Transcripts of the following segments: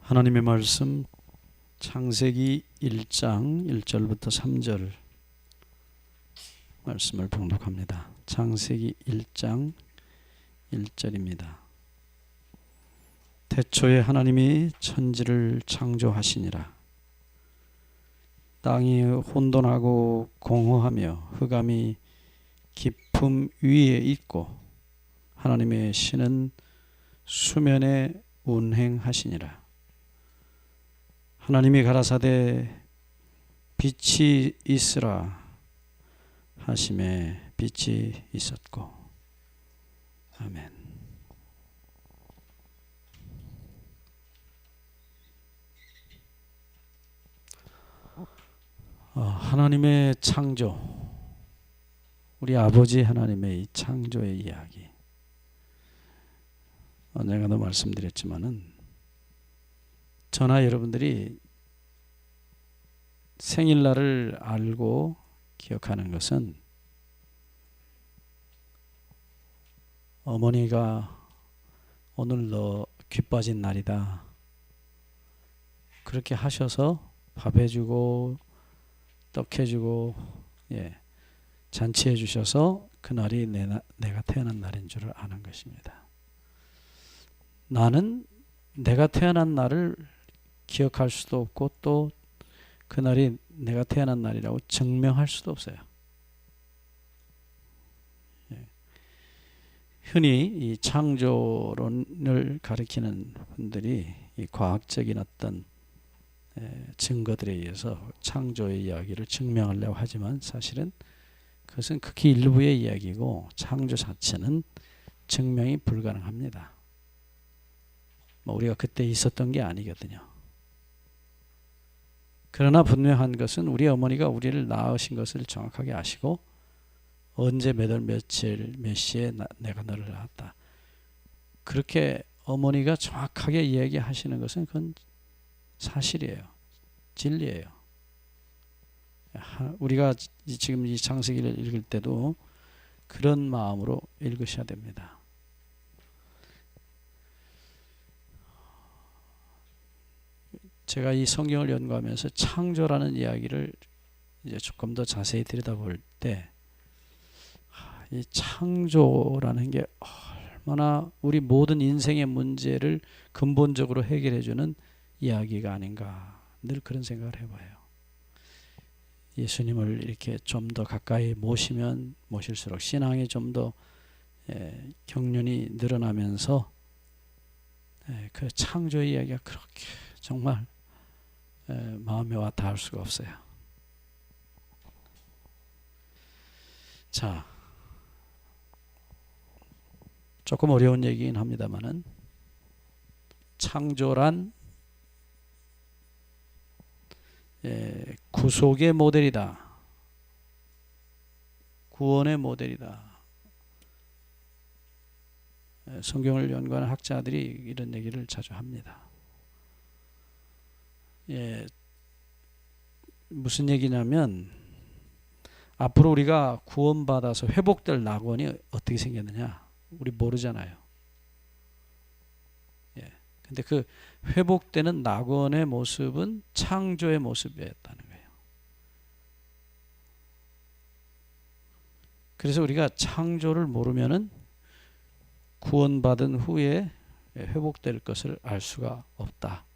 하나님의 말씀 창세기 1장 1절부터 3절 말씀을 봉독합니다. 창세기 1장 1절입니다. 태초에 하나님이 천지를 창조하시니라. 땅이 혼돈하고 공허하며 흑암이 깊음 위에 있고 하나님의 신은 수면에 운행하시니라. 하나님이 가라사대 빛이 있으라 하심에 빛이 있었고. 아멘. 하나님의 창조, 우리 아버지 하나님의 이 창조의 이야기, 내가도 말씀드렸지만은 저나 여러분들이 생일날을 알고 기억하는 것은 어머니가 오늘 너 귀 빠진 날이다 그렇게 하셔서 밥 해주고 떡 해주고 잔치해 주셔서 그날이 내가 태어난 날인 줄 아는 것입니다. 나는 내가 태어난 날을 기억할 수도 없고 또 그날이 내가 태어난 날이라고 증명할 수도 없어요. 흔히 이 창조론을 가리키는 분들이 이 과학적인 어떤 증거들에 의해서 창조의 이야기를 증명하려고 하지만 사실은 그것은 극히 일부의 이야기고 창조 자체는 증명이 불가능합니다. 우리가 그때 있었던 게 아니거든요. 그러나 분명한 것은 우리 어머니가 우리를 낳으신 것을 정확하게 아시고 언제 몇 월 며칠 몇 시에 내가 너를 낳았다 그렇게 어머니가 정확하게 이야기하시는 것은 그건 사실이에요. 진리예요. 우리가 지금 이 창세기를 읽을 때도 그런 마음으로 읽으셔야 됩니다. 제가 이 성경을 연구하면서 창조라는 이야기를 이제 조금 더 자세히 들여다볼 때, 이 창조라는 게 얼마나 우리 모든 인생의 문제를 근본적으로 해결해주는 이야기가 아닌가 늘 그런 생각을 해봐요. 예수님을 이렇게 좀 더 가까이 모시면 모실수록 신앙이 좀 더 경륜이 늘어나면서 그 창조의 이야기가 그렇게 정말 마음에 와 닿을 수가 없어요. 자, 조금 어려운 얘기긴 합니다만은 창조란 구속의 모델이다. 구원의 모델이다. 성경을 연구하는 학자들이 이런 얘기를 자주 합니다. 무슨 얘기냐면 앞으로 우리가 구원받아서 회복될 낙원이 어떻게 생겼느냐 우리 모르잖아요. 근데 그 회복되는 낙원의 모습은 창조의 모습이었다는 거예요. 그래서 우리가 창조를 모르면은 구원받은 후에 회복될 것을 알 수가 없다.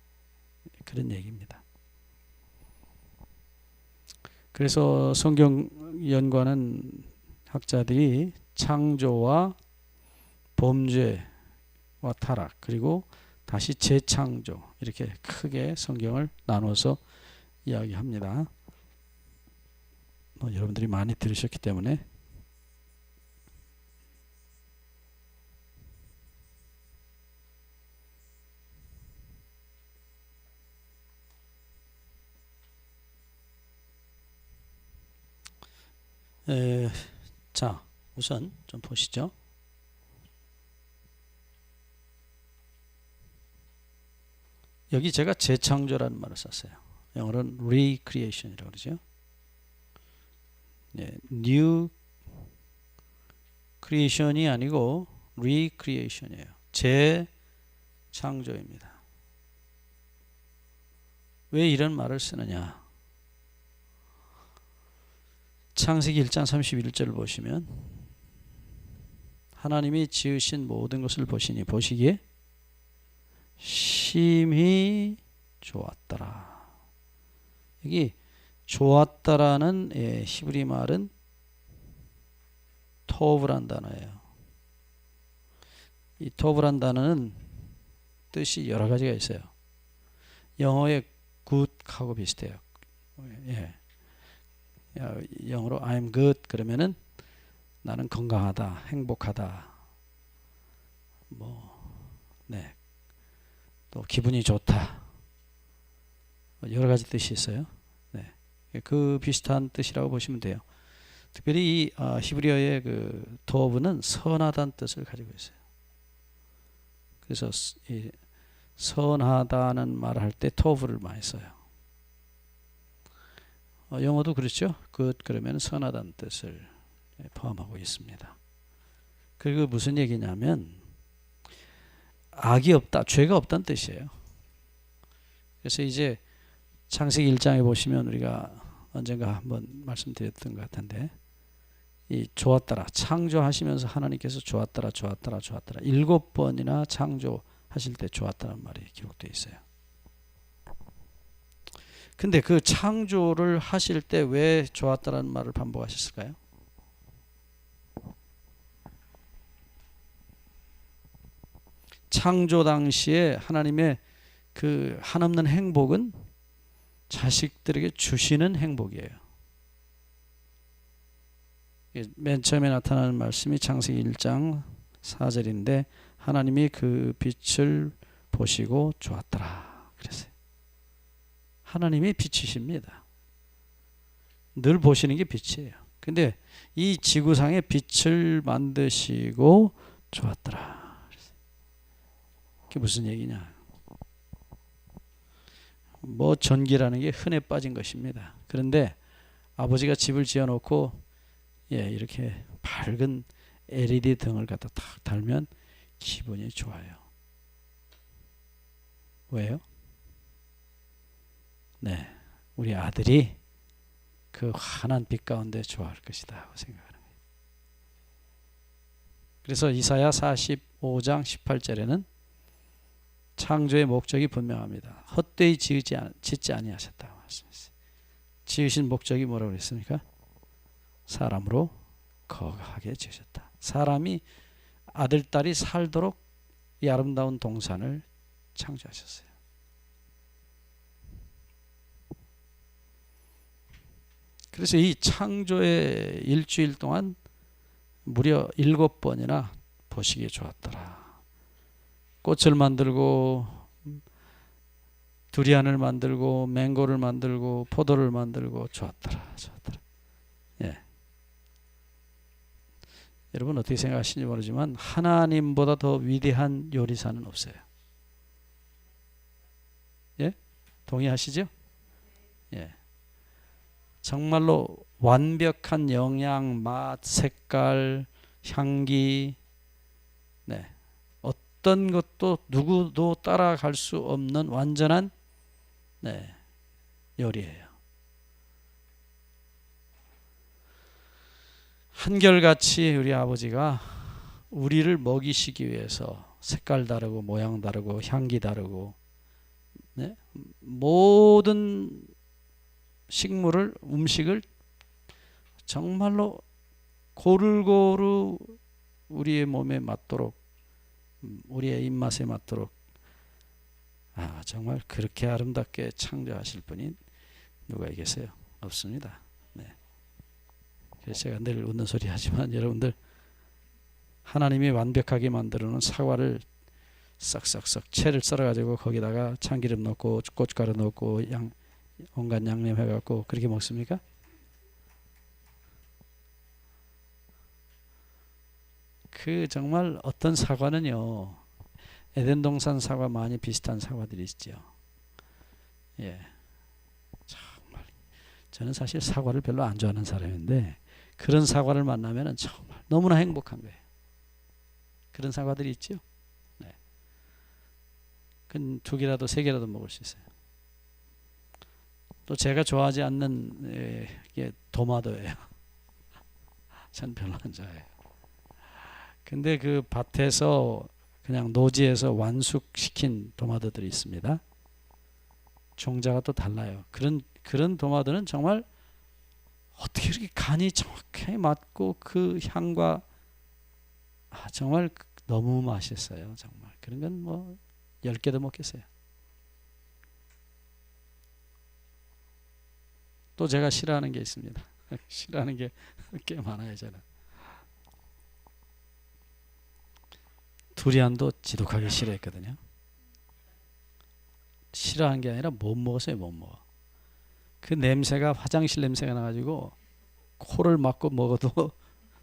그런 얘기입니다. 그래서 성경 연구하는 학자들이 창조와 범죄와 타락 그리고 다시 재창조 이렇게 크게 성경을 나눠서 이야기합니다. 여러분들이 많이 들으셨기 때문에 자, 우선 좀 보시죠. 여기 제가 재창조라는 말을 썼어요. 영어로는 recreation이라고 그러죠. new creation이 아니고 recreation이에요. 재창조입니다. 왜 이런 말을 쓰느냐? 창세기 1장 31절을 보시면 하나님이 지으신 모든 것을 보시니 보시기에 심히 좋았더라. 여기 좋았다라는 히브리 말은 토브란 단어예요. 이 토브란 단어는 뜻이 여러 가지가 있어요. 영어의 good하고 비슷해요. 예. 영어로 I'm good 그러면은 나는 건강하다, 행복하다, 네, 또 기분이 좋다, 여러 가지 뜻이 있어요. 네, 그 비슷한 뜻이라고 보시면 돼요. 특별히 이 히브리어의 그 토브는 선하다는 뜻을 가지고 있어요. 그래서 이 선하다는 말을 할 때 토브를 많이 써요. 영어도 그렇죠. good 그러면 선하다는 뜻을 포함하고 있습니다. 그리고 무슨 얘기냐면 악이 없다, 죄가 없다는 뜻이에요. 그래서 이제 창세기 1장에 보시면 우리가 언젠가 한번 말씀드렸던 것 같은데 이 좋았더라, 창조하시면서 하나님께서 좋았더라 7번이나 창조하실 때 좋았다는 말이 기록되어 있어요. 근데 그 창조를 하실 때 왜 좋았다라는 말을 반복하셨을까요? 창조 당시에 하나님의 그 한없는 행복은 자식들에게 주시는 행복이에요. 맨 처음에 나타나는 말씀이 창세기 1장 4절인데 하나님이 그 빛을 보시고 좋았더라 그랬어요. 하나님이 빛이십니다. 늘 보시는 게 빛이에요. 근데 이 지구상에 빛을 만드시고 좋았더라. 그게 무슨 얘기냐? 전기라는 게 흔해 빠진 것입니다. 그런데 아버지가 집을 지어놓고 이렇게 밝은 LED 등을 갖다 탁 달면 기분이 좋아요. 왜요? 네, 우리 아들이 그 환한 빛 가운데 좋아할 것이다 하고 생각하는 거예요. 그래서 이사야 45장 18절에는 창조의 목적이 분명합니다. 헛되이 짓지 아니하셨다고 말씀했어요. 지으신 목적이 뭐라고 그랬습니까? 사람으로 거하게 지으셨다. 사람이 아들, 딸이 살도록 이 아름다운 동산을 창조하셨어요. 그래서 이 창조의 일주일 동안 무려 7번이나 보시기에 좋았더라. 꽃을 만들고 두리안을 만들고 맹고를 만들고 포도를 만들고 좋았더라. 예. 여러분 어떻게 생각하시는지 모르지만 하나님보다 더 위대한 요리사는 없어요. 예? 동의하시죠? 예. 정말로 완벽한 영양, 맛, 색깔, 향기, 네, 어떤 것도 누구도 따라갈 수 없는 완전한 요리예요. 한결같이 우리 아버지가 우리를 먹이시기 위해서 색깔 다르고 모양 다르고 향기 다르고 모든 음식을 정말로 고루고루 우리의 몸에 맞도록, 우리의 입맛에 맞도록 정말 그렇게 아름답게 창조하실 분이 누가 계세요? 없습니다. 네. 그래서 제가 늘 웃는 소리 하지만 여러분들 하나님이 완벽하게 만들어 놓은 사과를 싹싹싹 채를 썰어 가지고 거기다가 참기름 넣고 고춧가루 넣고 온갖 양념 해갖고 그렇게 먹습니까? 그 정말 어떤 사과는요, 에덴 동산 사과 많이 비슷한 사과들이 있죠. 예, 정말 저는 사실 사과를 별로 안 좋아하는 사람인데 그런 사과를 만나면 정말 너무나 행복한 거예요. 그런 사과들이 있죠. 네. 그 2개라도 3개라도 먹을 수 있어요. 또 제가 좋아하지 않는 게 도마도예요. 전 별로 안 좋아해요. 근데 그 밭에서 그냥 노지에서 완숙시킨 도마도들이 있습니다. 종자가 또 달라요. 그런 도마도는 정말 어떻게 이렇게 간이 정확하게 맞고 그 향과 정말 너무 맛있어요. 정말 그런 건 뭐 10개도 먹겠어요. 또 제가 싫어하는 게 있습니다. 싫어하는 게 꽤 많아요. 저는 두리안도 지독하게 싫어했거든요. 싫어한 게 아니라 못 먹었어요. 못 먹어. 그 냄새가 화장실 냄새가 나가지고 코를 막고 먹어도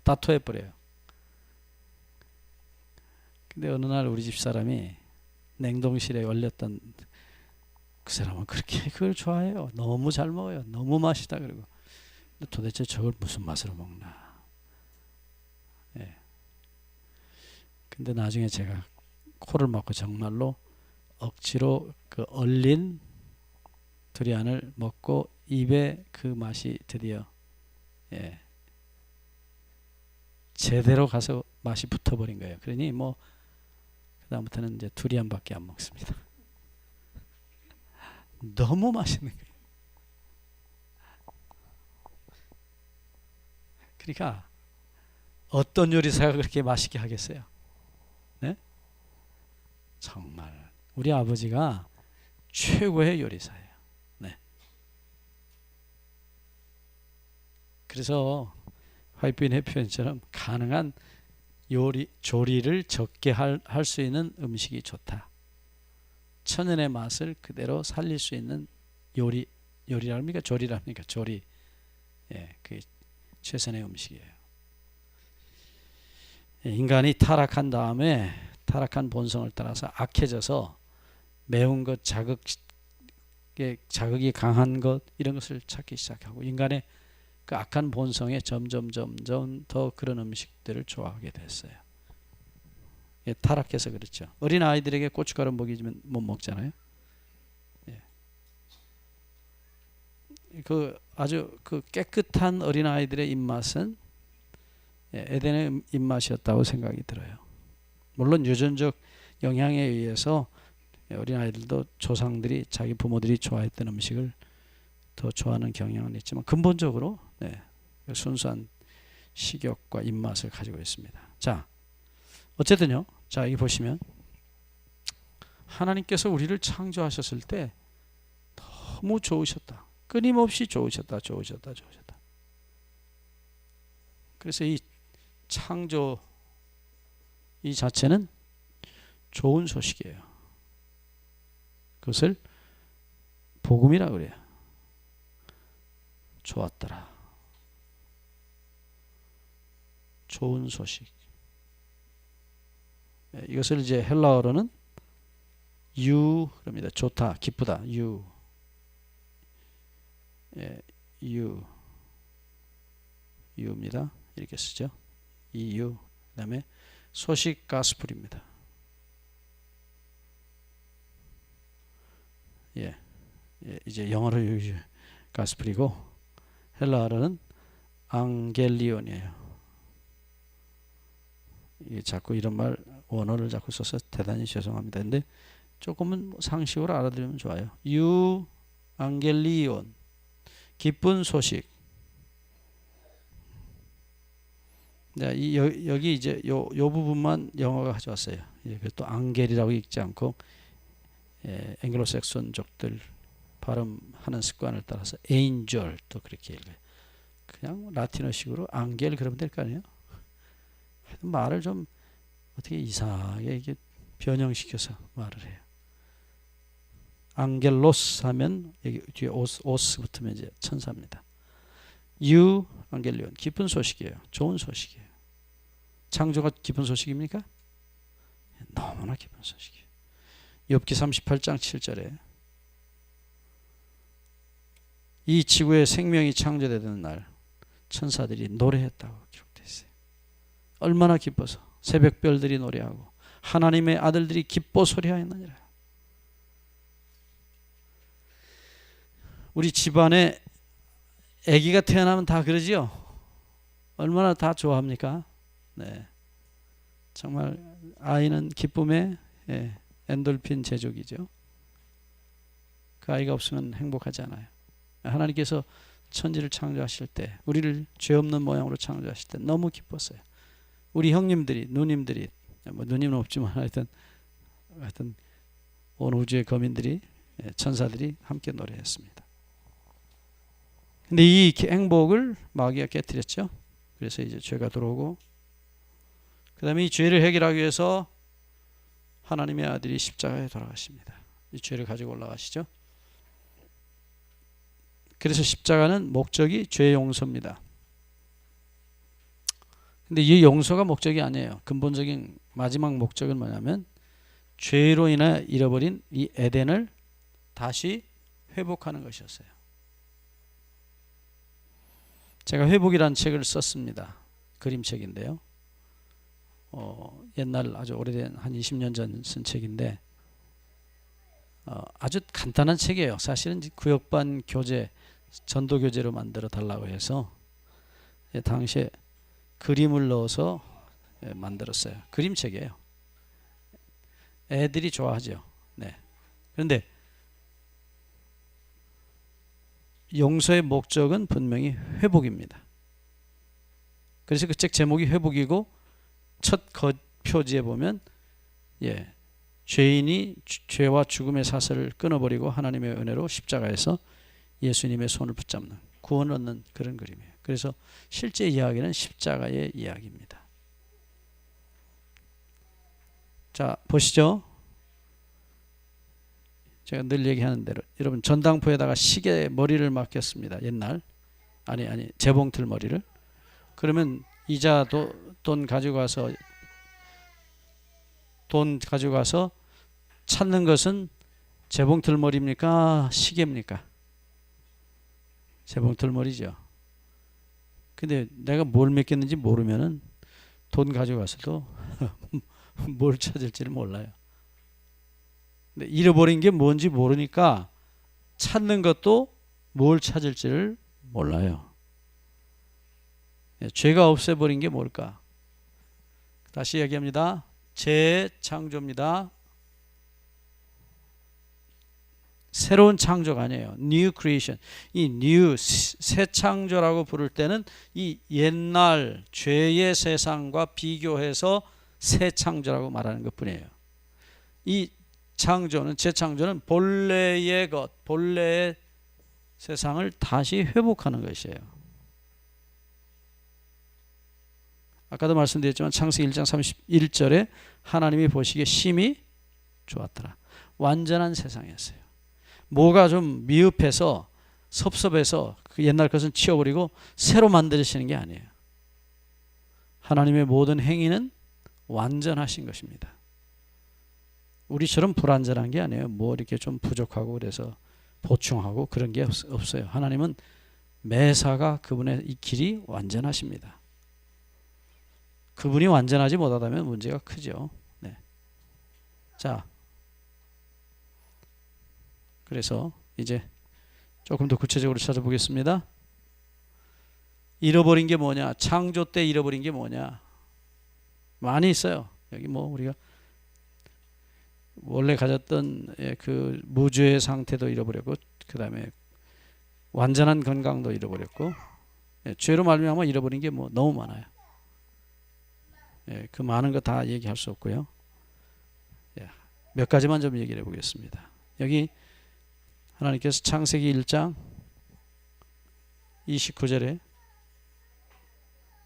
다 토해버려요. 근데 어느 날 우리 집 사람이 냉동실에 얼렸던, 그 사람은 그렇게 그걸 좋아해요. 너무 잘 먹어요. 너무 맛있다. 그러고 근데 도대체 저걸 무슨 맛으로 먹나. 예. 근데 나중에 제가 코를 막고 정말로 억지로 그 얼린 두리안을 먹고 입에 그 맛이 드디어 제대로 가서 맛이 붙어버린 거예요. 그러니 뭐 그다음부터는 이제 두리안밖에 안 먹습니다. 너무 맛있는 거예요. 그러니까 어떤 요리사가 그렇게 맛있게 하겠어요? 네? 정말 우리 아버지가 최고의 요리사예요. 네. 그래서 화이트빈의 표현처럼 가능한 조리를 적게 할 수 있는 음식이 좋다. 천연의 맛을 그대로 살릴 수 있는 요리랍니까? 조리랍니까? 조리. 그게 최선의 음식이에요. 인간이 타락한 다음에 타락한 본성을 따라서 악해져서 매운 것, 자극이 강한 것, 이런 것을 찾기 시작하고 인간의 그 악한 본성에 점점 더 그런 음식들을 좋아하게 됐어요. 타락해서 그렇죠. 어린 아이들에게 고춧가루 먹이면 못 먹잖아요. 그 아주 그 깨끗한 어린 아이들의 입맛은 에덴의 입맛이었다고 생각이 들어요. 물론 유전적 영향에 의해서 어린 아이들도 조상들이 자기 부모들이 좋아했던 음식을 더 좋아하는 경향은 있지만 근본적으로 순수한 식욕과 입맛을 가지고 있습니다. 자, 어쨌든요. 자, 여기 보시면 하나님께서 우리를 창조하셨을 때 너무 좋으셨다. 끊임없이 좋으셨다. 그래서 이 창조 이 자체는 좋은 소식이에요. 그것을 복음이라고 그래요. 좋았더라. 좋은 소식. 이것을 이제 헬라어로는 유입니다. 좋다, 기쁘다. 유입니다. 이렇게 쓰죠. 그다음에 소식 가스풀입니다. 이제 영어로 가스풀이고 헬라어로는 앙겔리온이에요. 자꾸 이런 말 원어를 자꾸 써서 대단히 죄송합니다. 근데 조금은 상식으로 알아들으면 좋아요. 앙겔리온, 기쁜 소식. 여기 이제 요 부분만 영어가 가져왔어요. 또 앙겔이라고 읽지 않고 앵글로색손족들 발음하는 습관을 따라서 angel 또 그렇게 읽어요. 그냥 라틴어식으로 앙겔 그러면 될 거 아니에요? 말을 좀 어떻게 이상하게 이게 변형시켜서 말을 해요. 앙겔로스 하면 여기 뒤에 오스 붙으면 이제 천사입니다. 앙겔리온, 기쁜 소식이에요. 좋은 소식이에요. 창조가 기쁜 소식입니까? 너무나 기쁜 소식이에요. 욥기 38장 7절에 이 지구에 생명이 창조되던 날 천사들이 노래했다고 기록되어 있어요. 얼마나 기뻐서 새벽별들이 노래하고 하나님의 아들들이 기뻐 소리하였느니라. 우리 집안에 아기가 태어나면 다 그러지요. 얼마나 다 좋아합니까? 네. 정말 아이는 기쁨의 엔돌핀 제조기죠. 그 아이가 없으면 행복하지 않아요. 하나님께서 천지를 창조하실 때, 우리를 죄 없는 모양으로 창조하실 때 너무 기뻤어요. 우리 형님들이, 누님들이, 뭐 누님은 없지만 하여튼 온 우주의 거민들이, 천사들이 함께 노래했습니다. 근데 이 행복을 마귀가 깨뜨렸죠. 그래서 이제 죄가 들어오고, 그 다음에 이 죄를 해결하기 위해서 하나님의 아들이 십자가에 돌아가십니다. 이 죄를 가지고 올라가시죠. 그래서 십자가는 목적이 죄 용서입니다. 근데 이 용서가 목적이 아니에요. 근본적인 마지막 목적은 뭐냐면 죄로 인해 잃어버린 이 에덴을 다시 회복하는 것이었어요. 제가 회복이라는 책을 썼습니다. 그림책인데요. 옛날 아주 오래된 한 20년 전 쓴 책인데 아주 간단한 책이에요. 사실은 구역반 교재, 전도 교재로 만들어 달라고 해서 당시에 그림을 넣어서 만들었어요. 그림책이에요. 애들이 좋아하죠. 네. 그런데 용서의 목적은 분명히 회복입니다. 그래서 그 책 제목이 회복이고 첫 표지에 보면 죄인이 죄와 죽음의 사슬을 끊어버리고 하나님의 은혜로 십자가에서 예수님의 손을 붙잡는, 구원 얻는 그런 그림이에요. 그래서 실제 이야기는 십자가의 이야기입니다. 자, 보시죠. 제가 늘 얘기하는 대로 여러분 전당포에다가 시계 머리를 맡겼습니다. 옛날 아니 재봉틀 머리를. 그러면 이자 돈 가지고 가서 찾는 것은 재봉틀 머리입니까? 시계입니까? 재봉틀 머리죠. 근데 내가 뭘 맡겼는지 모르면은 돈 가져가서도 뭘 찾을지를 몰라요. 근데 잃어버린 게 뭔지 모르니까 찾는 것도 뭘 찾을지를 몰라요. 죄가 없애버린 게 뭘까? 다시 얘기합니다. 재창조입니다. 새로운 창조가 아니에요. New creation. 이 new, 새 창조라고 부를 때는 이 옛날 죄의 세상과 비교해서 새 창조라고 말하는 것 뿐이에요. 이 창조는, 재창조는 본래의 것, 본래의 세상을 다시 회복하는 것이에요. 아까도 말씀드렸지만 창세기 1장 31절에 하나님이 보시기에 심히 좋았더라. 완전한 세상이었어요. 뭐가 좀 미흡해서 섭섭해서 그 옛날 것은 치워버리고 새로 만드시는 게 아니에요. 하나님의 모든 행위는 완전하신 것입니다. 우리처럼 불완전한 게 아니에요. 뭐 이렇게 좀 부족하고 그래서 보충하고 그런 게 없어요. 하나님은 매사가 그분의 이 길이 완전하십니다. 그분이 완전하지 못하다면 문제가 크죠. 네. 자, 그래서 이제 조금 더 구체적으로 찾아보겠습니다. 잃어버린 게 뭐냐? 창조 때 잃어버린 게 뭐냐? 많이 있어요. 여기 뭐 우리가 원래 가졌던 그 무죄의 상태도 잃어버렸고, 그 다음에 완전한 건강도 잃어버렸고, 죄로 말미암아 잃어버린 게 뭐 너무 많아요. 그 많은 거 다 얘기할 수 없고요. 몇 가지만 좀 얘기를 해보겠습니다. 여기 하나님께서 창세기 1장 29절에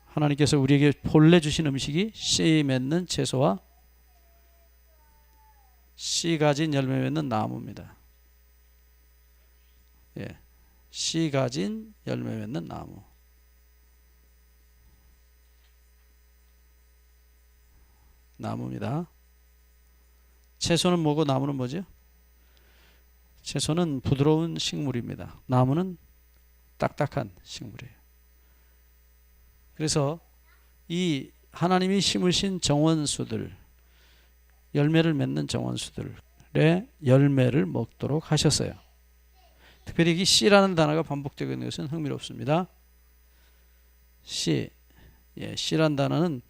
하나님께서 우리에게 본래 주신 음식이 씨 맺는 채소와 씨 가진 열매 맺는 나무입니다. 씨 가진 열매 맺는 나무. 나무입니다. 채소는 뭐고 나무는 뭐죠? 채소는 부드러운 식물입니다. 나무는 딱딱한 식물이에요. 그래서 이 하나님이 심으신 정원수들, 열매를 맺는 정원수들의 열매를 먹도록 하셨어요. 특별히 이 씨라는 단어가 반복되고 있는 것은 흥미롭습니다. 씨, 예, 씨란 단어는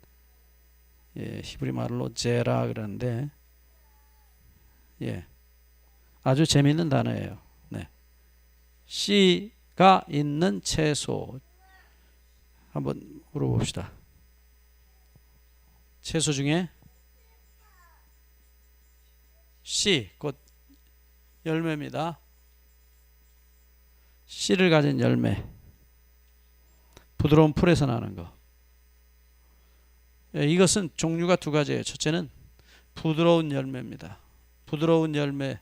예, 히브리 말로 제라 그러는데 예, 아주 재미있는 단어예요. 네. 씨가 있는 채소 한번 물어봅시다. 채소 중에 씨, 곧 열매입니다. 씨를 가진 열매, 부드러운 풀에서 나는 거. 예, 이것은 종류가 두 가지예요. 첫째는 부드러운 열매입니다. 부드러운 열매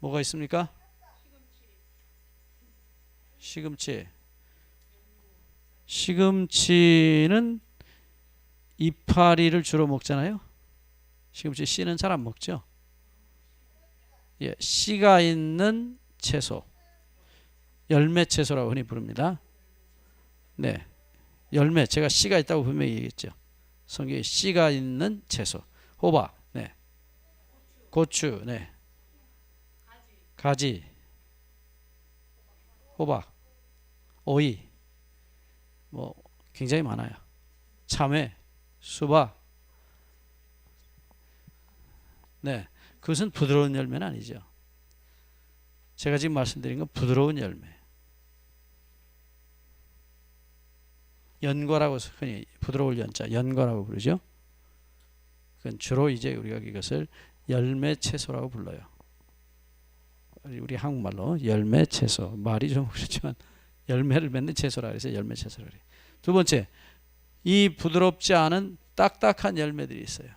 뭐가 있습니까? 시금치. 시금치는 이파리를 주로 먹잖아요. 시금치 씨는 잘 안 먹죠. 예, 씨가 있는 채소, 열매 채소라고 흔히 부릅니다. 네, 열매, 제가 씨가 있다고 분명히 얘기했죠. 성경에 씨가 있는 채소, 호박, 네, 고추, 네, 가지, 호박, 오이, 뭐 굉장히 많아요. 참외, 수박, 네, 그것은 부드러운 열매는 아니죠. 제가 지금 말씀드린 건 부드러운 열매. 연과라고 흔히 부드러울 연자, 연과라고 부르죠. 그건 주로 이제 우리가 이것을 열매 채소라고 불러요. 우리 한국말로 열매 채소, 말이 좀 그렇지만 열매를 맺는 채소라 그래서 열매 채소라 그래요. 두 번째, 이 부드럽지 않은 딱딱한 열매들이 있어요.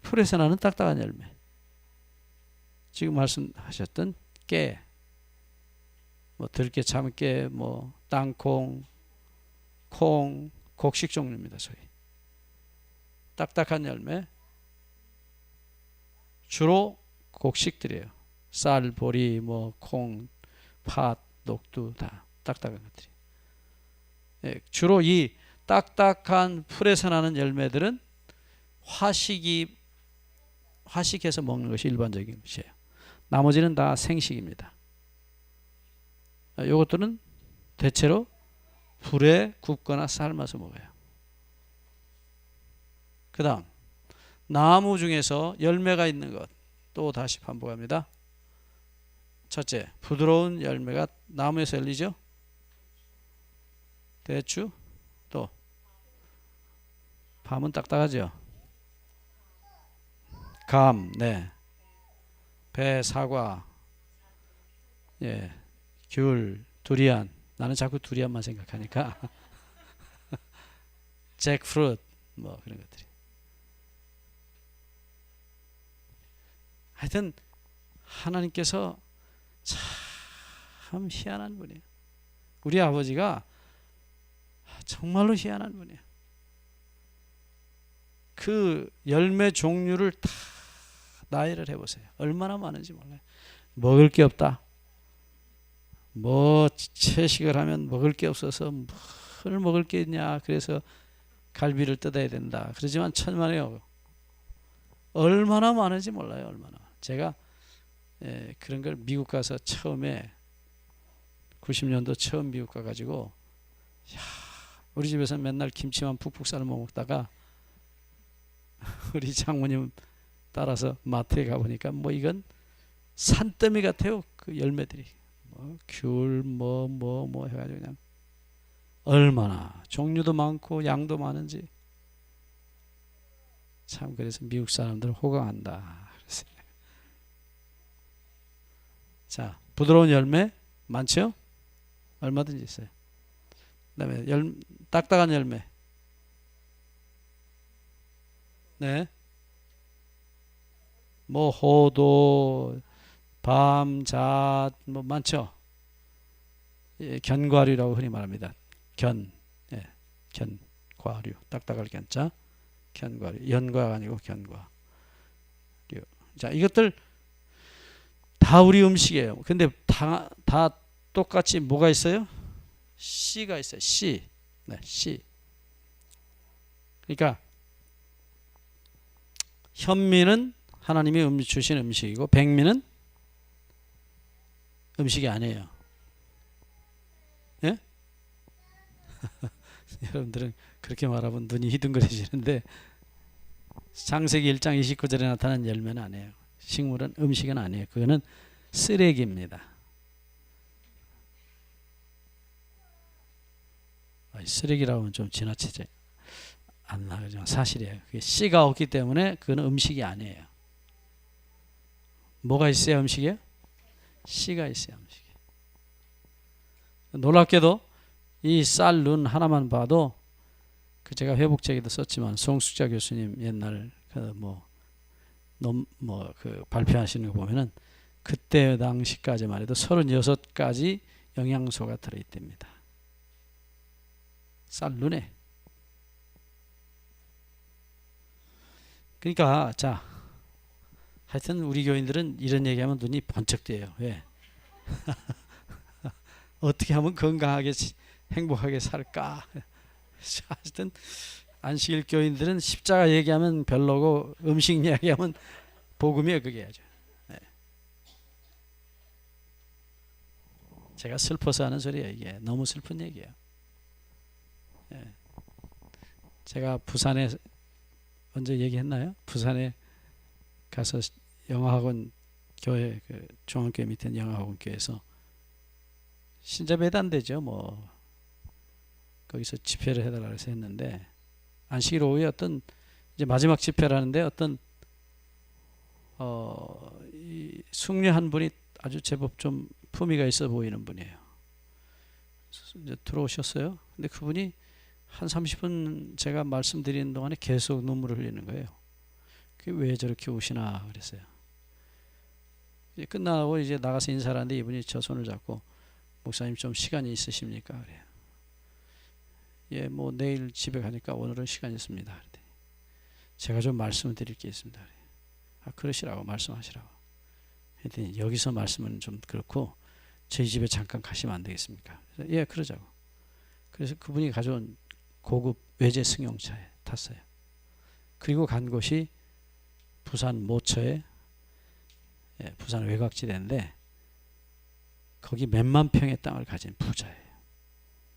풀에서 나는 딱딱한 열매. 지금 말씀하셨던 깨, 뭐 들깨, 참깨, 뭐 땅콩, 콩, 곡식 종류입니다. 소위 딱딱한 열매, 주로 곡식들이에요. 쌀, 보리, 뭐 콩, 팥, 녹두 다 딱딱한 것들이. 예, 주로 이 딱딱한 풀에서 나는 열매들은 화식해서 먹는 것이 일반적인 것이에요. 나머지는 다 생식입니다. 이것들은 대체로 불에 굽거나 삶아서 먹어요. 그 다음 나무 중에서 열매가 있는 것 또 다시 반복합니다. 첫째, 부드러운 열매가 나무에서 열리죠. 대추, 또 밤은 딱딱하죠. 감, 네, 배, 사과, 예, 귤, 두리안. 나는 자꾸 두리안만 생각하니까 잭프루트 뭐 그런 것들이. 하여튼 하나님께서 참 희한한 분이에요. 우리 아버지가 정말로 희한한 분이에요. 그 열매 종류를 다 나열을 해보세요. 얼마나 많은지 몰라요. 먹을 게 없다. 뭐 채식을 하면 먹을 게 없어서 뭘 먹을 게 있냐. 그래서 갈비를 뜯어야 된다. 그러지만 천만에요. 얼마나 많은지 몰라요. 얼마나. 제가 그런 걸 미국 가서 처음에 90년도 처음 미국 가가지고 우리 집에서 맨날 김치만 푹푹 삶아 먹다가 우리 장모님 따라서 마트에 가보니까 뭐 이건 산더미 같아요. 그 열매들이 뭐 귤 뭐 해가지고 그냥 얼마나 종류도 많고 양도 많은지 참. 그래서 미국 사람들 호강한다. 자, 부드러운 열매 많죠? 얼마든지 있어요. 그다음에 딱딱한 열매. 네. 뭐 호도, 밤잣 뭐 많죠. 예, 견과류라고 흔히 말합니다. 예, 견과류. 딱딱할 견자. 견과류. 연과가 아니고 견과류. 자, 이것들 다 우리 음식이에요. 근데 다 똑같이 뭐가 있어요? 씨가 있어요. 씨. 네, 씨. 그러니까 현미는 하나님이 주신 음식이고 백미는 음식이 아니에요. 예? 여러분들은 그렇게 말하면 눈이 희둥거리시는데 창세기 1장 29절에 나타난 열매는 아니에요. 식물은 음식은 아니에요. 그거는 쓰레기입니다. 쓰레기라고 하면 좀 지나치지 않나, 그죠? 사실이에요. 그게 씨가 없기 때문에 그건 음식이 아니에요. 뭐가 있어야 음식이에요? 씨가 있어야 음식이에요. 놀랍게도 이 쌀 눈 하나만 봐도 그 제가 회복책에도 썼지만 송숙자 교수님 옛날 그 발표하시는 거 보면은 그때 당시까지만 해도 36가지 영양소가 들어있답니다. 쌀 눈에. 그러니까 자, 하여튼 우리 교인들은 이런 얘기하면 눈이 번쩍 뜨여요. 왜? 어떻게 하면 건강하게 행복하게 살까? 하여튼 안식일 교인들은 십자가 얘기하면 별로고 음식 얘기하면 복음이에요. 그게 아주. 네. 제가 슬퍼서 하는 소리예요. 이게 너무 슬픈 얘기예요. 네. 제가 부산에 먼저 얘기했나요? 부산에 가서 영어학원 교회, 그 중앙교회 밑에 영어학원 교회에서 신자배단되죠. 뭐 거기서 집회를 해달라 해서 했는데 안식일 오후에 어떤 이제 마지막 집회라는데 어떤 이 숙녀 한 분이 아주 제법 좀 품위가 있어 보이는 분이에요. 이제 들어오셨어요. 근데 그분이 한 30분 제가 말씀드리는 동안에 계속 눈물을 흘리는 거예요. 그게 왜 저렇게 우시나 그랬어요. 이제 끝나고 이제 나가서 인사를 하는데 이분이 저 손을 잡고 목사님 좀 시간이 있으십니까? 그래요. 예, 뭐 내일 집에 가니까 오늘은 시간이 있습니다. 제가 좀 말씀을 드릴 게 있습니다. 아, 그러시라고 말씀하시라고. 했더니 여기서 말씀은 좀 그렇고 저희 집에 잠깐 가시면 안 되겠습니까? 그래서 예, 그러자고. 그래서 그분이 가져온 고급 외제 승용차에 탔어요. 그리고 간 곳이 부산 모처에 부산 외곽지대인데 거기 몇만 평의 땅을 가진 부자예요.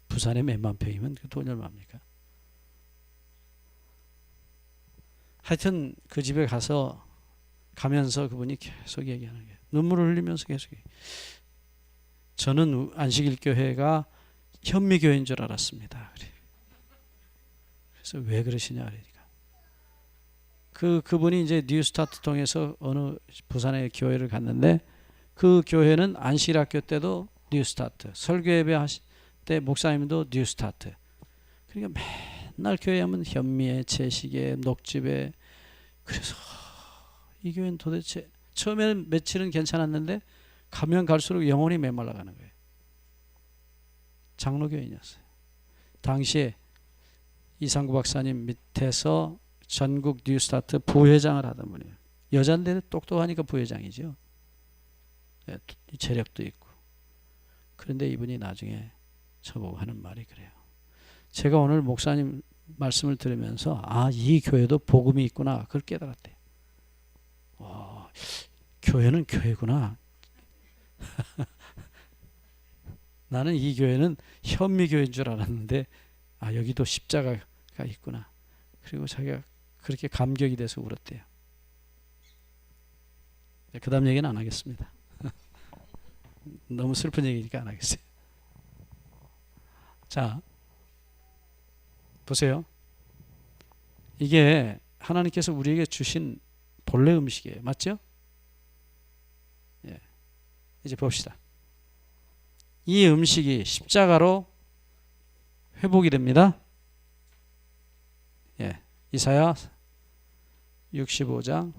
부산에 몇만 평이면 그 돈이 얼마입니까? 하여튼 그 집에 가면서 그분이 계속 얘기하는 거예요. 눈물을 흘리면서 계속 얘기해요. 저는 안식일 교회가 현미교회인 줄 알았습니다. 그래서 왜 그러시냐 그러니까 그분이 이제 뉴스타트 통해서 어느 부산의 교회를 갔는데 그 교회는 안식일 학교 때도 뉴스타트, 설교 예배 하실 때 목사님도 뉴스타트. 그러니까 맨날 교회 하면 현미에, 채식에, 녹집에. 그래서 이 교회는 도대체 처음에는 며칠은 괜찮았는데 가면 갈수록 영혼이 메말라가는 거예요. 장로교인이었어요. 당시에 이상구 박사님 밑에서 전국 뉴스타트 부회장을 하던 분이에요. 여잔데 똑똑하니까 부회장이죠. 네, 재력도 있고. 그런데 이분이 나중에 저보고 하는 말이 그래요. 제가 오늘 목사님 말씀을 들으면서 이 교회도 복음이 있구나 그걸 깨달았대요. 교회는 교회구나. 나는 이 교회는 현미교회인 줄 알았는데 여기도 십자가가 있구나. 그리고 자기가 그렇게 감격이 돼서 울었대요. 그 다음 얘기는 안 하겠습니다. 너무 슬픈 얘기니까 안 하겠어요. 자, 보세요. 이게 하나님께서 우리에게 주신 본래 음식이에요. 맞죠? 예. 이제 봅시다. 이 음식이 십자가로 회복이 됩니다. 예. 이사야 65장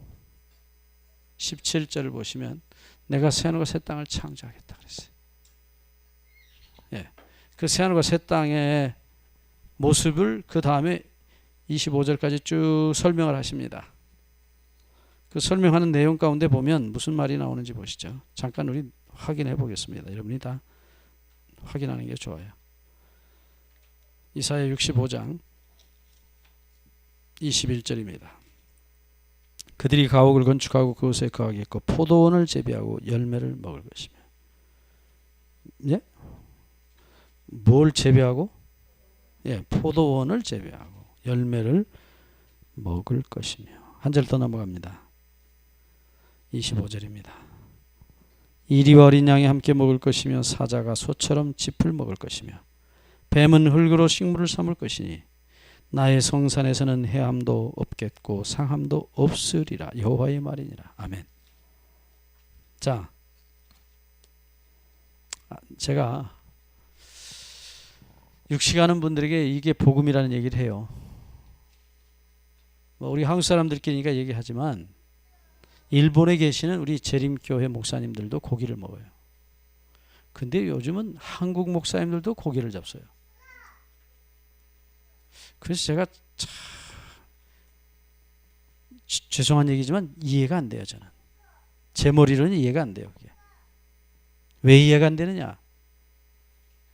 17절을 보시면 내가 새하늘과 새 땅을 창조하겠다 그랬어요. 예. 그 새하늘과 새 땅의 모습을 그 다음에 25절까지 쭉 설명을 하십니다. 그 설명하는 내용 가운데 보면 무슨 말이 나오는지 보시죠. 잠깐 우리 확인해 보겠습니다. 여러분이 다 확인하는 게 좋아요. 이사야 65장 21절입니다. 그들이 가옥을 건축하고 그곳에 거하겠고 포도원을 재배하고 열매를 먹을 것이며 예? 뭘 재배하고? 예, 포도원을 재배하고 열매를 먹을 것이며. 한 절 더 넘어갑니다. 25절입니다. 이리와 어린 양이 함께 먹을 것이며 사자가 소처럼 짚을 먹을 것이며 뱀은 흙으로 식물을 삼을 것이니 나의 성산에서는 해함도 없겠고 상함도 없으리라. 여호와의 말이니라. 아멘. 자, 제가 육식하는 분들에게 이게 복음이라는 얘기를 해요. 우리 한국 사람들끼리니까 얘기하지만 일본에 계시는 우리 재림교회 목사님들도 고기를 먹어요. 근데 요즘은 한국 목사님들도 고기를 잡숴요. 그래서 제가 죄송한 얘기지만 이해가 안 돼요. 저는 제 머리로는 이해가 안 돼요. 그게. 왜 이해가 안 되느냐?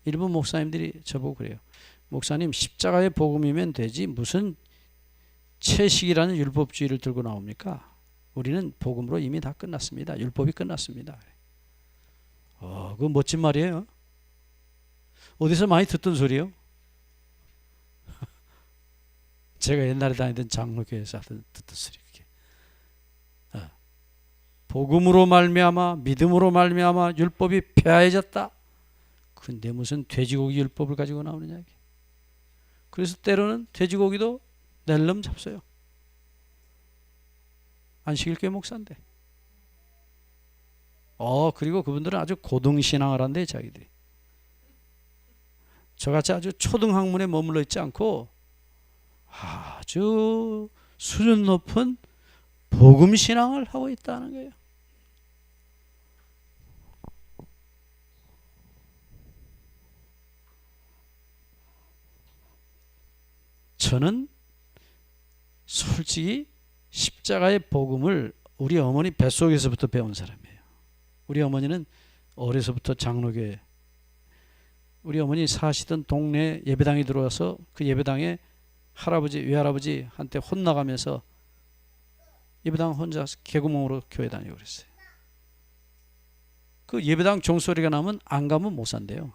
일본 목사님들이 저보고 그래요. 목사님, 십자가의 복음이면 되지 무슨 채식이라는 율법주의를 들고 나옵니까? 우리는 복음으로 이미 다 끝났습니다. 율법이 끝났습니다. 그거 멋진 말이에요. 어디서 많이 듣던 소리요? 제가 옛날에 다니던 장로교회에서 듣던 소리. 그게. 복음으로 말미암아 믿음으로 말미암아 율법이 폐하해졌다. 근데 무슨 돼지고기 율법을 가지고 나오느냐. 그래서 때로는 돼지고기도 낼름 잡숴요. 안식일교회 목사인데. 그리고 그분들은 아주 고등신앙을 한대, 자기들이. 저같이 아주 초등학문에 머물러 있지 않고 아주 수준 높은 복음신앙을 하고 있다는 거예요. 저는 솔직히 십자가의 복음을 우리 어머니 뱃속에서부터 배운 사람이에요. 우리 어머니는 어려서부터 장로교회, 우리 어머니 사시던 동네 예배당에 들어와서 그 예배당에 할아버지, 외할아버지한테 혼나가면서 예배당 혼자 개구멍으로 교회 다니고 그랬어요. 그 예배당 종소리가 나면 안 가면 못 산대요.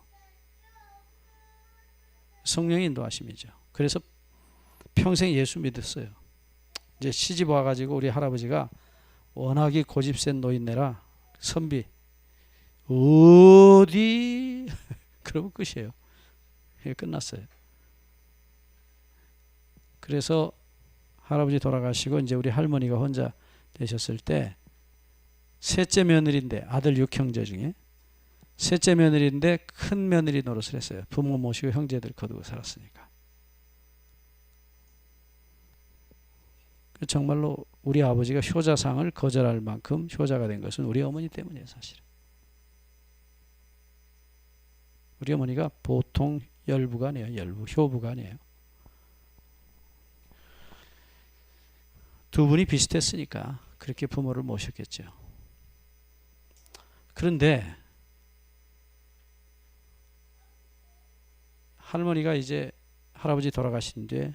성령의 인도하심이죠. 그래서 평생 예수 믿었어요. 이제 시집 와가지고 우리 할아버지가 워낙에 고집센 노인네라 선비 어디 그러면 끝이에요. 끝났어요. 그래서 할아버지 돌아가시고 이제 우리 할머니가 혼자 되셨을 때 셋째 며느리인데 아들 6형제 중에 셋째 며느리인데 큰 며느리 노릇을 했어요. 부모 모시고 형제들 거두고 살았으니까. 정말로 우리 아버지가 효자상을 거절할 만큼 효자가 된 것은 우리 어머니 때문이에요. 사실은. 우리 어머니가 보통 열부가 아니에요. 효부가 아니에요. 두 분이 비슷했으니까 그렇게 부모를 모셨겠죠. 그런데 할머니가 이제 할아버지 돌아가신 뒤에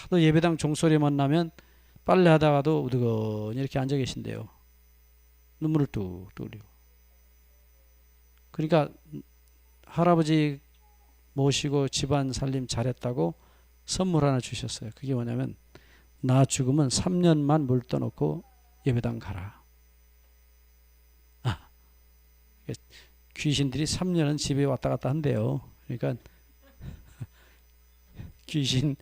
하도 예배당 종소리만 나면 빨래하다가도 우두거니 이렇게 앉아 계신대요. 눈물을 뚝뚝 흘리고. 그러니까 할아버지 모시고 집안 살림 잘했다고 선물 하나 주셨어요. 그게 뭐냐면 나 죽으면 3년만 물 떠놓고 예배당 가라. 귀신들이 3년은 집에 왔다 갔다 한대요. 그러니까 귀신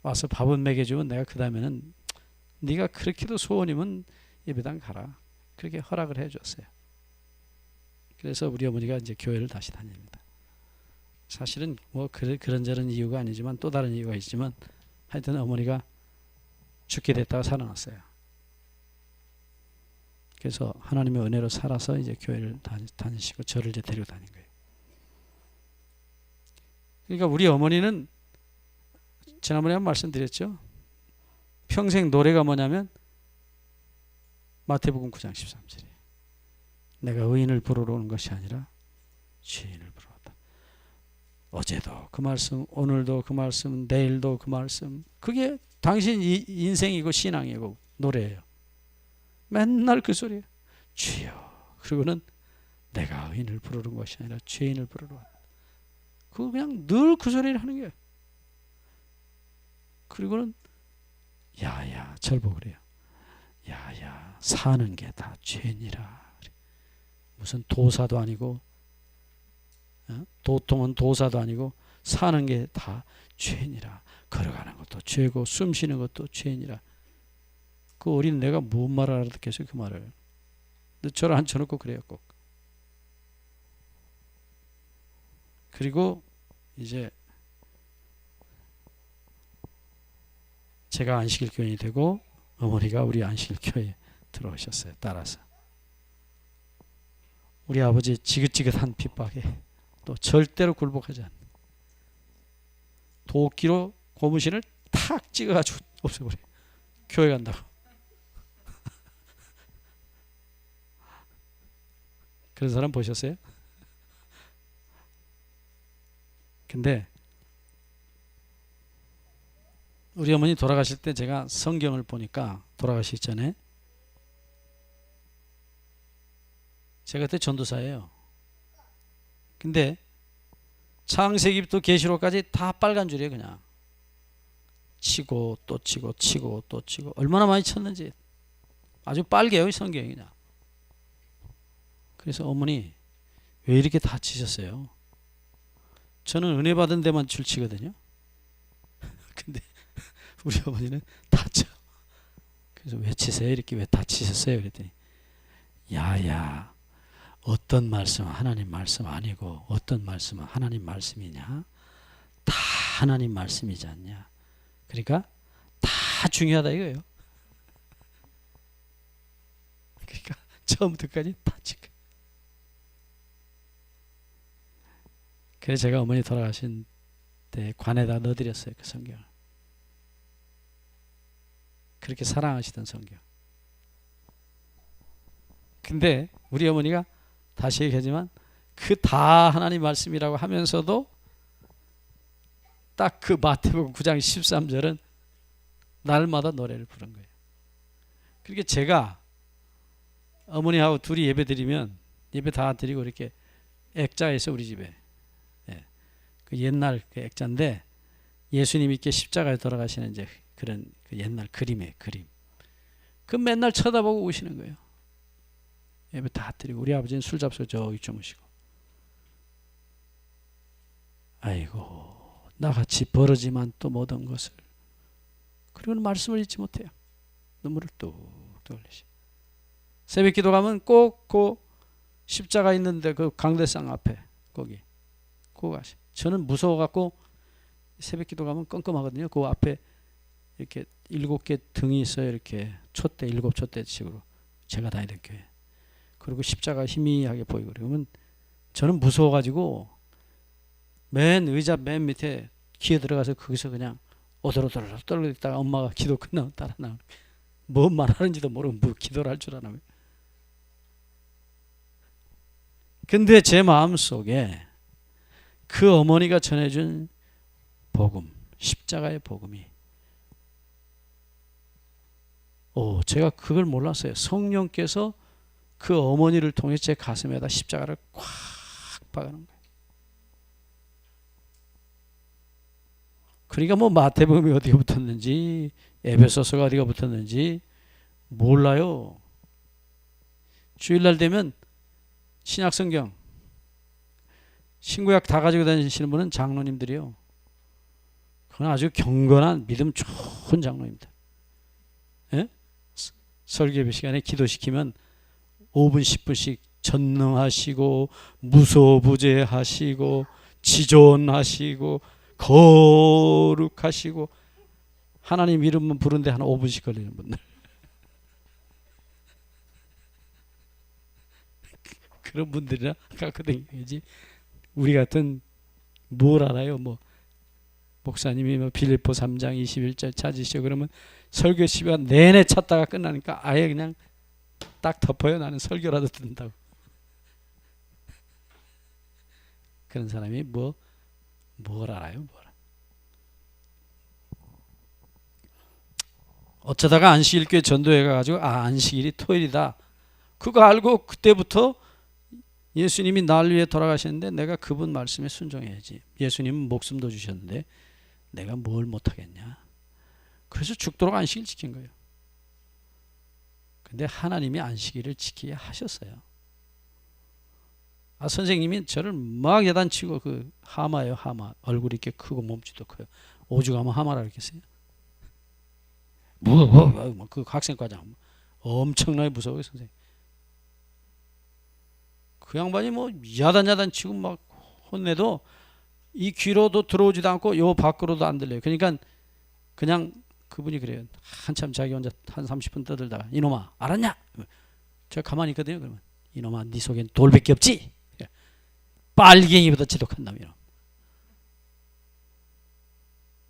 와서 밥은 먹여주면 내가 그 다음에는 네가 그렇게도 소원이면 예배당 가라. 그렇게 허락을 해줬어요. 그래서 우리 어머니가 이제 교회를 다시 다닙니다. 사실은 뭐 그런저런 이유가 아니지만 또 다른 이유가 있지만 하여튼 어머니가 죽게 됐다가 살아났어요. 그래서 하나님의 은혜로 살아서 이제 교회를 다니시고 저를 이제 데리고 다닌 거예요. 그러니까 우리 어머니는 지난번에 한 말씀드렸죠. 평생 노래가 뭐냐면 마태복음 9장 13절이에요. 내가 의인을 부르러 온 것이 아니라 죄인을 부르러 왔다. 어제도 그 말씀, 오늘도 그 말씀, 내일도 그 말씀. 그게 당신 인생이고 신앙이고 노래예요. 맨날 그 소리예요. 주여. 그리고는 내가 의인을 부르는 것이 아니라 죄인을 부르러 왔다. 그거 그냥 늘 그 소리를 하는 거예요. 그리고는 야야 절 보고 그래요. 야야 사는 게 다 죄니라. 무슨 도사도 아니고 도통은 도사도 아니고 사는 게 다 죄니라. 걸어가는 것도 죄고 숨 쉬는 것도 죄니라. 그 어린 내가 뭔 말을 알아듣겠어요 그 말을. 근데 저를 앉혀놓고 그래요 꼭. 그리고 이제 제가 안식일 교인이 되고 어머니가 우리 안식일 교회에 들어오셨어요. 따라서 우리 아버지 지긋지긋한 핍박에 또 절대로 굴복하지 않는 도끼로 고무신을 탁 찍어가지고 없애버려요. 교회 간다고. 그런 사람 보셨어요? 근데 우리 어머니 돌아가실 때 제가 성경을 보니까 돌아가시기 전에 제가 그때 전도사예요. 근데 창세기부터 계시록까지 다 빨간 줄이에요. 그냥 치고 또 치고 치고 또 치고 얼마나 많이 쳤는지 아주 빨개요 성경이 그냥. 그래서 어머니 왜 이렇게 다 치셨어요? 저는 은혜 받은 데만 줄 치거든요. 근데 우리 어머니는 다 쳐. 그래서 왜 치세요? 이렇게 왜 다 치셨어요? 그랬더니 야야 어떤 말씀은 하나님 말씀 아니고 어떤 말씀은 하나님 말씀이냐? 다 하나님 말씀이지 않냐? 그러니까 다 중요하다 이거예요. 그러니까 처음부터까지 다 지켜. 그래서 제가 어머니 돌아가신 때 관에다 넣어드렸어요 그 성경을. 그렇게 사랑하시던 성경. 근데 우리 어머니가 다시 얘기하지만 그 다 하나님 말씀이라고 하면서도 딱 그 마태복음 9장 13절은 날마다 노래를 부른 거예요. 그렇게 제가 어머니하고 둘이 예배 드리면 예배 다 드리고 이렇게 액자에서 우리 집에 그 옛날 그 액자인데 예수님이 이렇게 십자가에 돌아가시는 이제 그런 그 옛날 그림이에요. 그림. 그 맨날 쳐다보고 우시는 거예요. 예배 다 드리고 우리 아버지는 술 잡수고 저기 주무시고 아이고 나같이 버러지만 또 모든 것을 그리고는 말씀을 잊지 못해요. 눈물을 뚝뚝 흘리시고 새벽 기도 가면 꼭 그 십자가 있는데 그 강대상 앞에 거기 가시. 저는 무서워갖고 새벽 기도 가면 껌껌하거든요. 그 앞에 이렇게 7개 등이 있어요. 이렇게 촛대 7촛대 식으로 제가 다니던 교회. 그리고 십자가 희미하게 보이고 그러면 저는 무서워가지고 맨 의자 맨 밑에 기어 들어가서 거기서 그냥 오돌오돌 떨고 있다가 엄마가 기도 끝나면 따라 나오는 뭔 말하는지도 모르고 뭐 기도를 할 줄 아나. 근데 제 마음속에 그 어머니가 전해준 복음, 십자가의 복음이 제가 그걸 몰랐어요. 성령께서 그 어머니를 통해 제 가슴에다 십자가를 꽉 박아놓은 거예요. 그러니까 뭐 마태복음이 어디가 붙었는지 에베소서가 어디가 붙었는지 몰라요. 주일날 되면 신약성경 신구약 다 가지고 다니시는 분은 장로님들이요. 그건 아주 경건한 믿음 좋은 장로님들. 예? 설교배 시간에 기도시키면 5분 10분씩 전능하시고 무소부재하시고 지존하시고 거룩하시고 하나님 이름만 부르는데 한 5분씩 걸리는 분들. 그런 분들이라 갖고 다니지. 우리 같은 뭘 알아요? 뭐 목사님이 뭐 빌립보 3장 21절 찾으시오 그러면 설교 시간 내내 찾다가 끝나니까 아예 그냥 딱 덮어요. 나는 설교라도 듣는다고. 그런 사람이 뭘 알아요? 뭘. 어쩌다가 안식일교회 전도회 가가지고 안식일이 토요일이다. 그거 알고 그때부터 예수님이 날 위해 돌아가셨는데 내가 그분 말씀에 순종해야지. 예수님은 목숨도 주셨는데 내가 뭘 못하겠냐. 그래서 죽도록 안식일 지킨 거예요. 근데 하나님이 안식일을 지키게 하셨어요. 선생님이 저를 막 야단치고, 그 하마예요, 하마. 얼굴이 이렇게 크고 몸집도 커요. 오죽하면 하마라 그랬겠어요. 그 학생과장 엄청나게 무서워요, 선생님. 그 양반이 뭐 야단 치고 막 혼내도 이 귀로도 들어오지도 않고 요 밖으로도 안 들려요. 그러니까 그냥 그분이 그래요. 한참 자기 혼자 한 30분 떠들다가 이놈아 알았냐? 제가 가만히 있거든요. 그러면 이놈아 네 속엔 돌밖에 없지? 빨갱이보다 지독한 놈이요.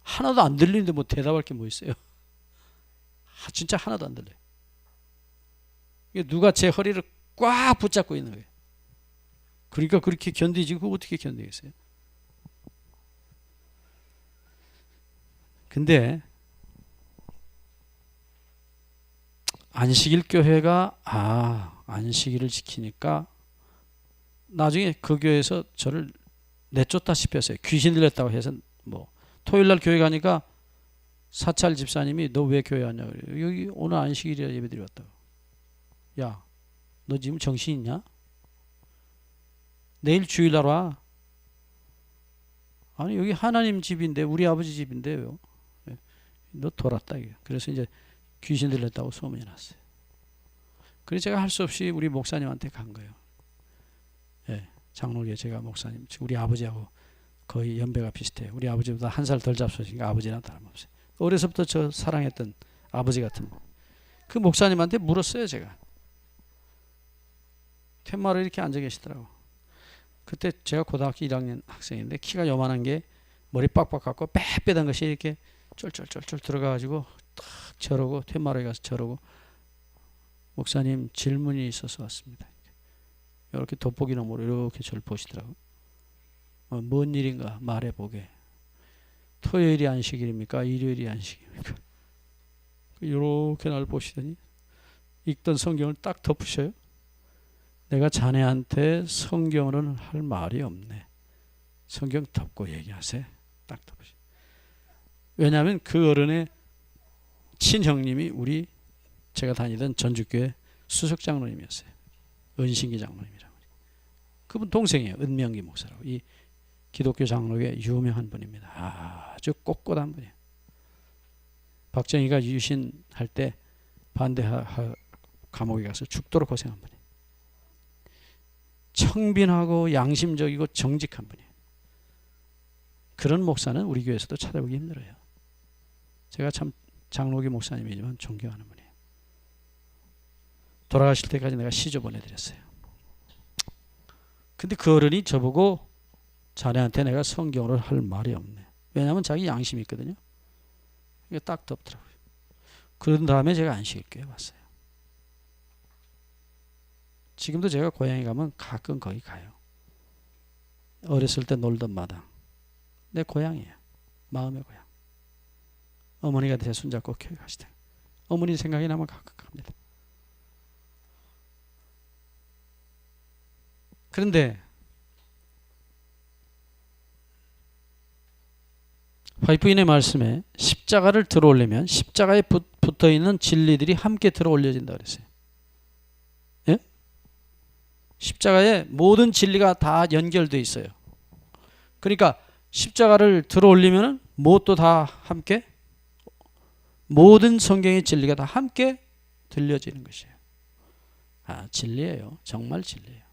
하나도 안 들리는데 뭐 대답할 게 뭐 있어요? 진짜 하나도 안 들려요. 누가 제 허리를 꽉 붙잡고 있는 거예요. 그러니까 그렇게 견디지. 그거 어떻게 견디겠어요? 근데 안식일 교회가 안식일을 지키니까 나중에 그 교회에서 저를 내쫓다시피 했어요. 귀신 들렸다고 해서 뭐 토요일날 교회 가니까 사찰 집사님이 너 왜 교회 왔냐 그래요. 여기 오늘 안식일이라 예배드리 왔다고. 야, 너 지금 정신 있냐? 내일 주일날 와. 아니 여기 하나님 집인데 우리 아버지 집인데요. 너 돌았다 이게. 그래서 이제 귀신 들렸다고 소문이 났어요. 그래서 제가 할 수 없이 우리 목사님한테 간 거예요. 예, 장로교회 제가 목사님, 우리 아버지하고 거의 연배가 비슷해요. 우리 아버지보다 한 살 덜 잡수시니까 아버지랑 다름없어요. 어려서부터 저 사랑했던 아버지 같은 그 목사님한테 물었어요. 제가 퇴마를 이렇게 앉아 계시더라고. 그때 제가 고등학교 1학년 학생인데 키가 요만한 게 머리 빡빡 갖고 빼빼던 것이 이렇게 쫄쫄쫄쫄 들어가가지고 탁 저러고 퇴마루에 가서 저러고 목사님 질문이 있어서 왔습니다. 이렇게 돋보기 너머로 이렇게 저를 보시더라고. 뭔 일인가 말해보게. 토요일이 안식일입니까? 일요일이 안식일입니까? 이렇게 날 보시더니 읽던 성경을 딱 덮으셔요. 내가 자네한테 성경으로는 할 말이 없네. 성경 덮고 얘기하세요. 딱 덮으셔. 왜냐하면 그 어른의 친형님이 우리 제가 다니던 전주교회 수석장로님이었어요. 은신기 장로님이라고. 그분 동생이에요. 은명기 목사라고. 이 기독교 장로의 유명한 분입니다. 아주 꼿꼿한 분이에요. 박정희가 유신할 때 감옥에 가서 죽도록 고생한 분이에요. 청빈하고 양심적이고 정직한 분이에요. 그런 목사는 우리 교회에서도 찾아보기 힘들어요. 제가 참 장로교 목사님이지만 존경하는 분이에요. 돌아가실 때까지 내가 시조 보내드렸어요. 근데 그 어른이 저보고 자네한테 내가 성경으로 할 말이 없네. 왜냐하면 자기 양심이 있거든요. 이게 딱 덮더라고요. 그런 다음에 제가 안식일교회 왔어요. 지금도 제가 고향에 가면 가끔 거기 가요. 어렸을 때 놀던 마당. 내 고향이에요. 마음의 고향. 어머니가 제 손잡고 교회 가시대. 어머니 생각이 나면 가끔 갑니다. 그런데 파이프인의 말씀에 십자가를 들어올리면 십자가에 붙어있는 진리들이 함께 들어올려진다 그랬어요. 예? 십자가에 모든 진리가 다 연결되어 있어요. 그러니까 십자가를 들어올리면 무엇도 다 함께, 모든 성경의 진리가 다 함께 들려지는 것이에요. 진리예요. 정말 진리예요.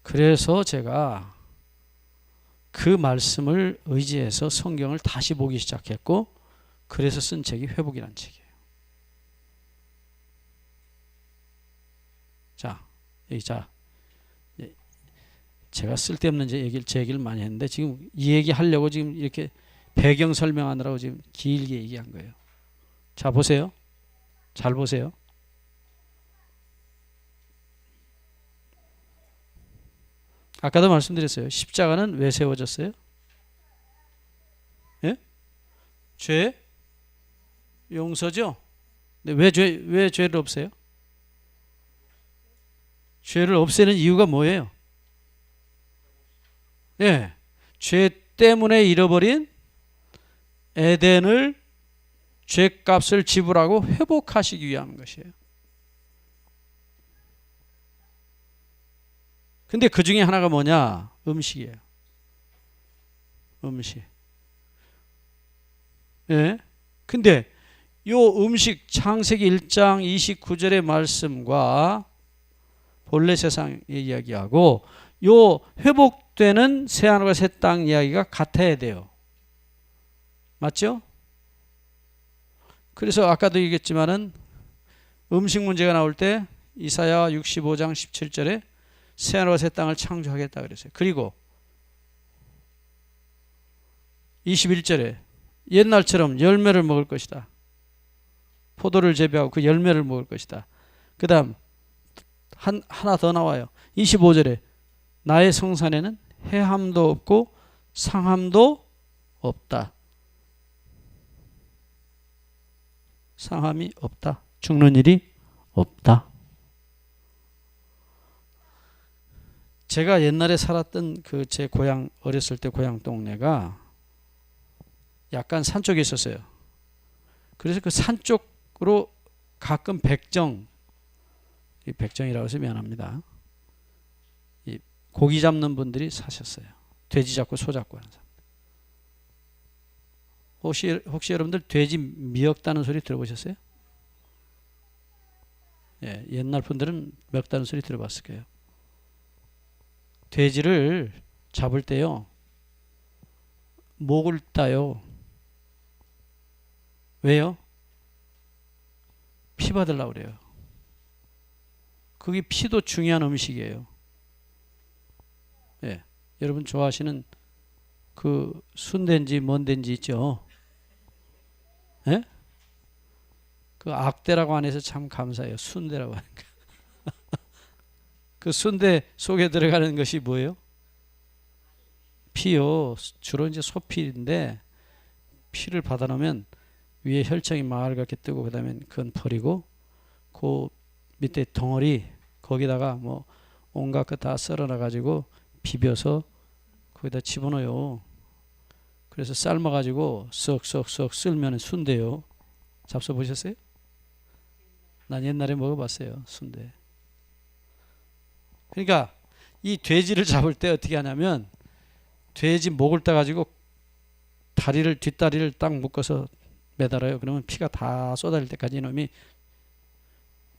그래서 제가 그 말씀을 의지해서 성경을 다시 보기 시작했고, 그래서 쓴 책이 회복이라는 책이에요. 제가 쓸데없는 제 얘기를 많이 했는데 지금 이 얘기 하려고 지금 이렇게 배경 설명하느라고 지금 길게 얘기한 거예요. 자, 보세요. 잘 보세요. 아까도 말씀드렸어요. 십자가는 왜 세워졌어요? 예? 죄 용서죠. 근데 왜 죄를 없애요? 죄를 없애는 이유가 뭐예요? 예, 죄 때문에 잃어버린 에덴을 죄값을 지불하고 회복하시기 위한 것이에요. 근데 그 중에 하나가 뭐냐? 음식이에요. 음식. 예. 근데 요 음식 창세기 1장 29절의 말씀과 본래 세상의 이야기하고 요 회복되는 새하늘과 새 땅 이야기가 같아야 돼요. 맞죠? 그래서 아까도 얘기했지만은 음식 문제가 나올 때 이사야 65장 17절에 새하늘과 새 땅을 창조하겠다 그랬어요. 그리고 21절에 옛날처럼 열매를 먹을 것이다. 포도를 재배하고 그 열매를 먹을 것이다. 그 다음 하나 더 나와요. 25절에 나의 성산에는 해함도 없고 상함도 없다. 상함이 없다. 죽는 일이 없다. 제가 옛날에 살았던 그 제 고향 어렸을 때 고향 동네가 약간 산 쪽에 있었어요. 그래서 그 산 쪽으로 가끔 백정이라고 해서 미안합니다. 이 고기 잡는 분들이 사셨어요. 돼지 잡고 소 잡고 하는 사람. 혹시 여러분들 돼지 미역 따는 소리 들어보셨어요? 예, 옛날 분들은 미역 따는 소리 들어봤을 거예요. 돼지를 잡을 때요, 목을 따요. 왜요? 피 받으려고 그래요. 그게 피도 중요한 음식이에요. 예, 여러분 좋아하시는 그 순대인지 뭔대인지 있죠? 예? 그 악대라고 안 해서 참 감사해요. 순대라고 하니까. 그 순대 속에 들어가는 것이 뭐예요? 피요. 주로 이제 소피인데 피를 받아놓으면 위에 혈청이 맑게 뜨고 그다음에 그건 버리고 그 밑에 덩어리 거기다가 뭐 온갖 거 다 썰어놔 가지고 비벼서 거기다 집어넣어요. 그래서 삶아 가지고 썩썩썩 쓸면 순대요. 잡숴 보셨어요? 난 옛날에 먹어봤어요. 순대. 그러니까 이 돼지를 잡을 때 어떻게 하냐면 돼지 목을 따가지고 뒷다리를 딱 묶어서 매달아요. 그러면 피가 다 쏟아질 때까지 이놈이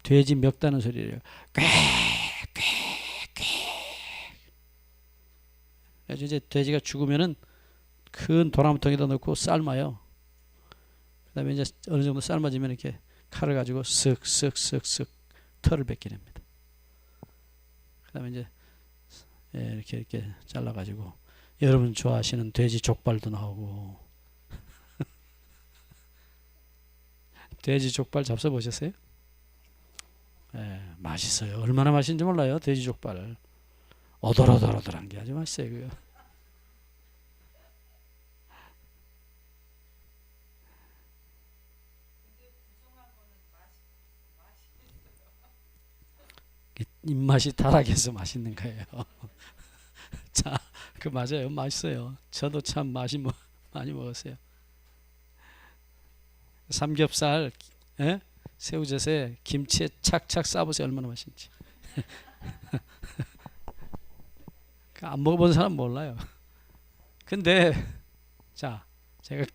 돼지 멱다는 소리예요. 그래서 이제 돼지가 죽으면은 큰 도나무통에다 넣고 삶아요. 그다음에 이제 어느 정도 삶아지면 이렇게 칼을 가지고 쓱쓱쓱쓱 털을 벗겨냅니다. 그다음에 이제 이렇게 잘라가지고 여러분 좋아하시는 돼지 족발도 나오고 돼지 족발 잡숴 보셨어요? 맛있어요. 얼마나 맛있는지 몰라요. 돼지 족발 오돌오돌오돌한 게 아주 맛있어요. 그거. 입맛이 타락해서 맛있는 거예요. 자, 그 맞아요. 맛있어요. 저도 참 많이 먹었어요. 삼겹살, 새우젓에 김치에 착착 싸보세요. 얼마나 맛있는지. 안 먹어본 사람 몰라요. 근데 자, 제가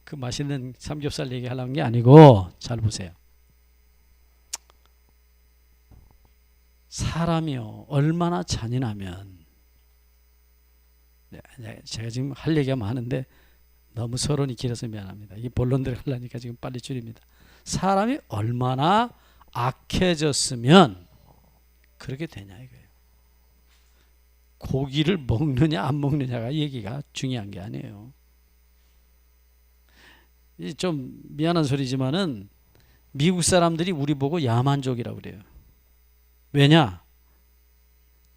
그 맛있는 삼겹살 얘기하려는 게 아니고 잘 보세요. 사람이요 얼마나 잔인하면 제가 지금 할 얘기가 많은데 너무 서론이 길어서 미안합니다. 이 본론들 하려니까 지금 빨리 줄입니다. 사람이 얼마나 악해졌으면 그렇게 되냐 이거예요. 고기를 먹느냐 안 먹느냐가 얘기가 중요한 게 아니에요. 좀 미안한 소리지만은 미국 사람들이 우리 보고 야만족이라고 그래요. 왜냐?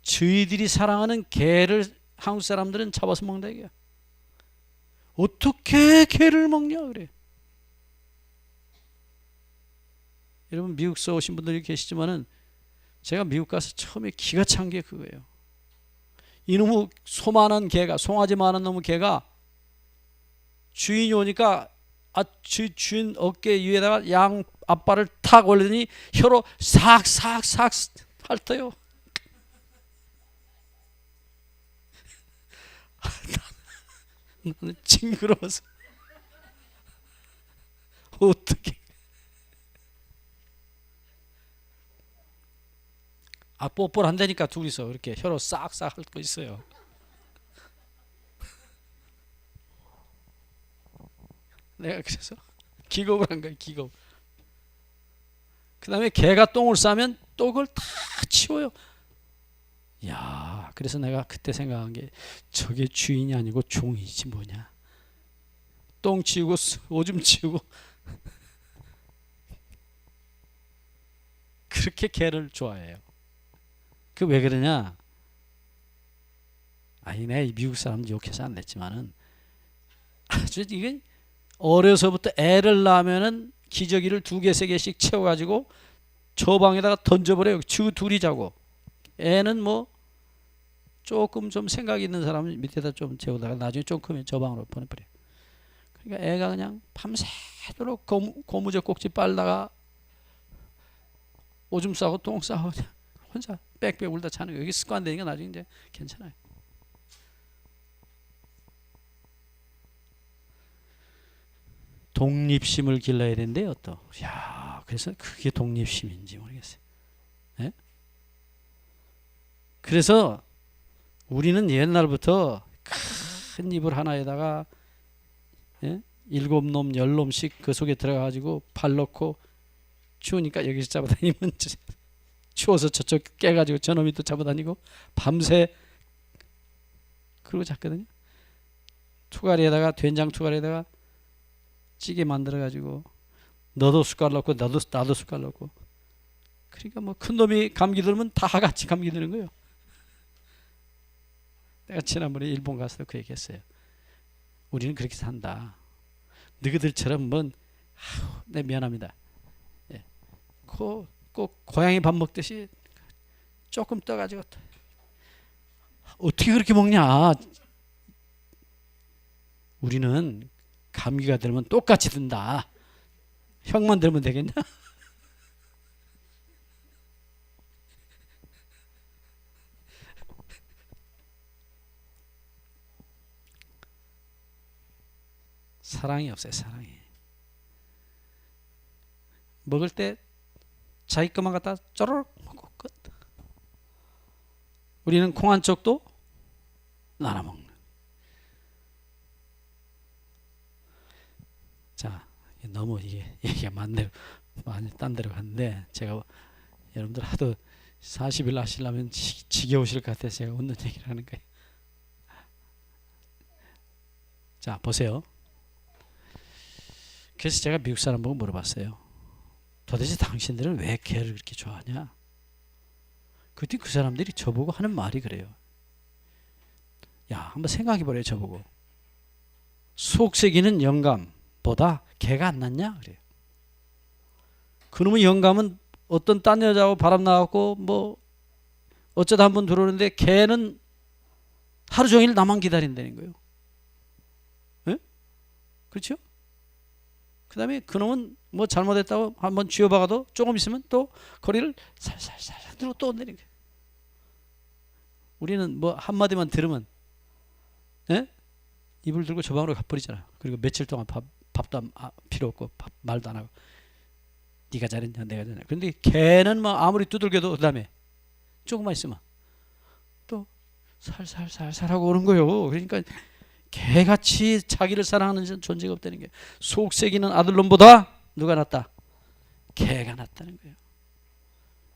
저희들이 사랑하는 개를 한국 사람들은 잡아서 먹는다 이거야. 어떻게 개를 먹냐 그래. 여러분 미국서 오신 분들이 계시지만은 제가 미국 가서 처음에 기가 찬 게 그거예요. 이놈의 소만한 개가, 송아지 많은 놈의 개가 주인이 오니까 주인 어깨 위에다가 양 앞발을 탁 올리더니 혀로 싹싹싹 핥어요. 나는 징그러워서 어떻게 뽀뽀를 한다니까 둘이서 이렇게 혀로 싹싹 핥고 있어요. 내가 그래서 기겁을 한 거야. 기겁. 그 다음에 개가 똥을 싸면 또 그걸 다 치워요. 야, 그래서 내가 그때 생각한 게 저게 주인이 아니고 종이지 뭐냐. 똥 치우고 오줌 치우고 그렇게 개를 좋아해요. 그 왜 그러냐? 아니 내가 미국 사람 욕해서 안 냈지만은 아주 이게 어려서부터 애를 낳으면은 기저귀를 2개 3개씩 채워가지고 저 방에다가 던져버려요. 주 둘이 자고. 애는 뭐 조금 좀 생각 있는 사람은 밑에다 좀 재우다가 나중에 좀 크면 저 방으로 보내버려요. 그러니까 애가 그냥 밤새도록 고무줄 꼭지 빨다가 오줌 싸고 똥 싸고 그냥 혼자 빽빽 울다 자는 거예요. 여기 습관되니까 나중에 이제 괜찮아요. 독립심을 길러야 된대요, 또. 야, 그래서 그게 독립심인지 모르겠어요. 네? 그래서 우리는 옛날부터 큰 이불 하나에다가 7놈 10놈씩 그 속에 들어가가지고 발 넣고 추우니까 여기서 잡아다니면 추워서 저쪽 깨가지고 저놈이 또 잡아다니고 밤새 그러고 잤거든요. 투가리에다가 된장 투가리에다가 찌개 만들어가지고 너도 숟갈 넣고 나도 숟갈 넣고 그러니까 뭐 큰놈이 감기 들면 다 같이 감기 드는 거예요. 내가 지난번에 일본 가서 그 얘기했어요. 우리는 그렇게 산다. 너희들처럼 뭔 네 미안합니다. 예. 꼭 고양이 밥 먹듯이 조금 떠가지고 어떻게 그렇게 먹냐. 우리는 감기가 들면 똑같이 든다. 형만 들면 되겠냐? 사랑이 없어요. 사랑이. 먹을 때 자기 것만 갖다 쪼르륵 먹고 끝. 우리는 콩 한 쪽도 나눠 먹는. 자, 너무 이게 얘기가 많이 딴 데로 갔는데 제가 여러분들 하도 40일 하시려면 지겨우실 것 같아서 제가 웃는 얘기를 하는 거예요. 자, 보세요. 그래서 제가 미국 사람 보고 물어봤어요. 도대체 당신들은 왜 개를 그렇게 좋아하냐? 그때 그 사람들이 저보고 하는 말이 그래요. 야, 한번 생각해보래요. 저보고. 속삭이는 영감보다 개가 안 낫냐? 그래요. 그놈의 영감은 어떤 딴 여자하고 바람 나갖고 뭐 어쩌다 한번 들어오는데 개는 하루 종일 나만 기다린다는 거예요. 네? 그렇죠? 그 다음에 그놈은 뭐 잘못했다고 한번 쥐어박아도 조금 있으면 또 거리를 살살살 들고 또 온다는 거예요. 우리는 뭐 한마디만 들으면 입을 들고 저 방으로 가버리잖아. 그리고 며칠 동안 밥도 필요 없고 말도 안 하고 네가 잘했냐 내가 잘했냐. 그런데 걔는 뭐 아무리 두들겨도 그 다음에 조금만 있으면 또 살살살살 하고 오는 거예요. 그러니까 개같이 자기를 사랑하는 존재가 없다는 게 속색이는 아들놈보다 누가 낫다? 개가 낫다는 거예요.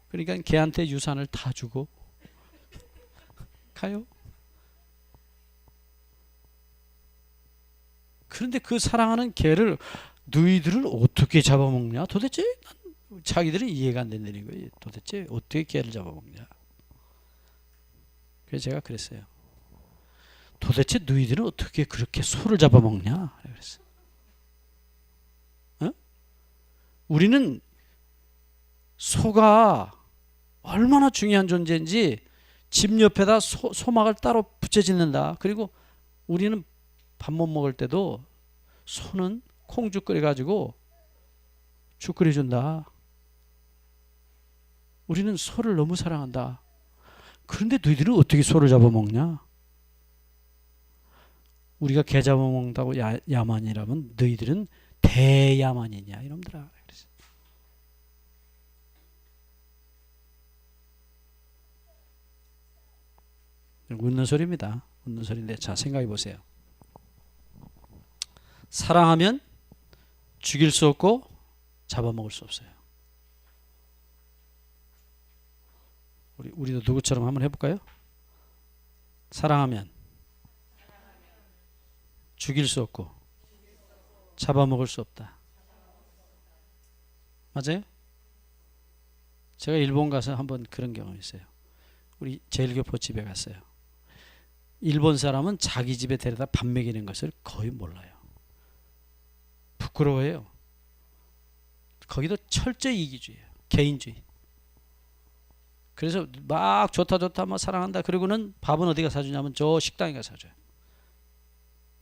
그러니까 개한테 유산을 다 주고 가요. 그런데 그 사랑하는 개를 너희들을 어떻게 잡아먹냐? 도대체 자기들은 이해가 안 된다는 거예요. 도대체 어떻게 개를 잡아먹냐? 그래서 제가 그랬어요. 도대체 너희들은 어떻게 그렇게 소를 잡아먹냐? 그랬어요. 우리는 소가 얼마나 중요한 존재인지 집 옆에다 소막을 따로 붙여 짓는다. 그리고 우리는 밥 못 먹을 때도 소는 콩죽 끓여가지고 죽 끓여준다. 우리는 소를 너무 사랑한다. 그런데 너희들은 어떻게 소를 잡아먹냐? 우리가 개 잡아먹는다고 야만이라면 너희들은 대야만이냐 이놈들아. 그래서 웃는 소리입니다. 웃는 소리인데 자 생각해 보세요. 사랑하면 죽일 수 없고 잡아먹을 수 없어요. 우리도 누구처럼 한번 해볼까요? 사랑하면 죽일 수 없고 잡아먹을 수 없다. 맞아요? 제가 일본 가서 한번 그런 경험이 있어요. 우리 제일교포 집에 갔어요. 일본 사람은 자기 집에 데려다 밥 먹이는 것을 거의 몰라요. 부끄러워해요. 거기도 철저히 이기주의예요. 개인주의. 그래서 막 좋다 좋다 막 사랑한다 그러고는 밥은 어디가 사주냐면 저 식당에 가 사줘요.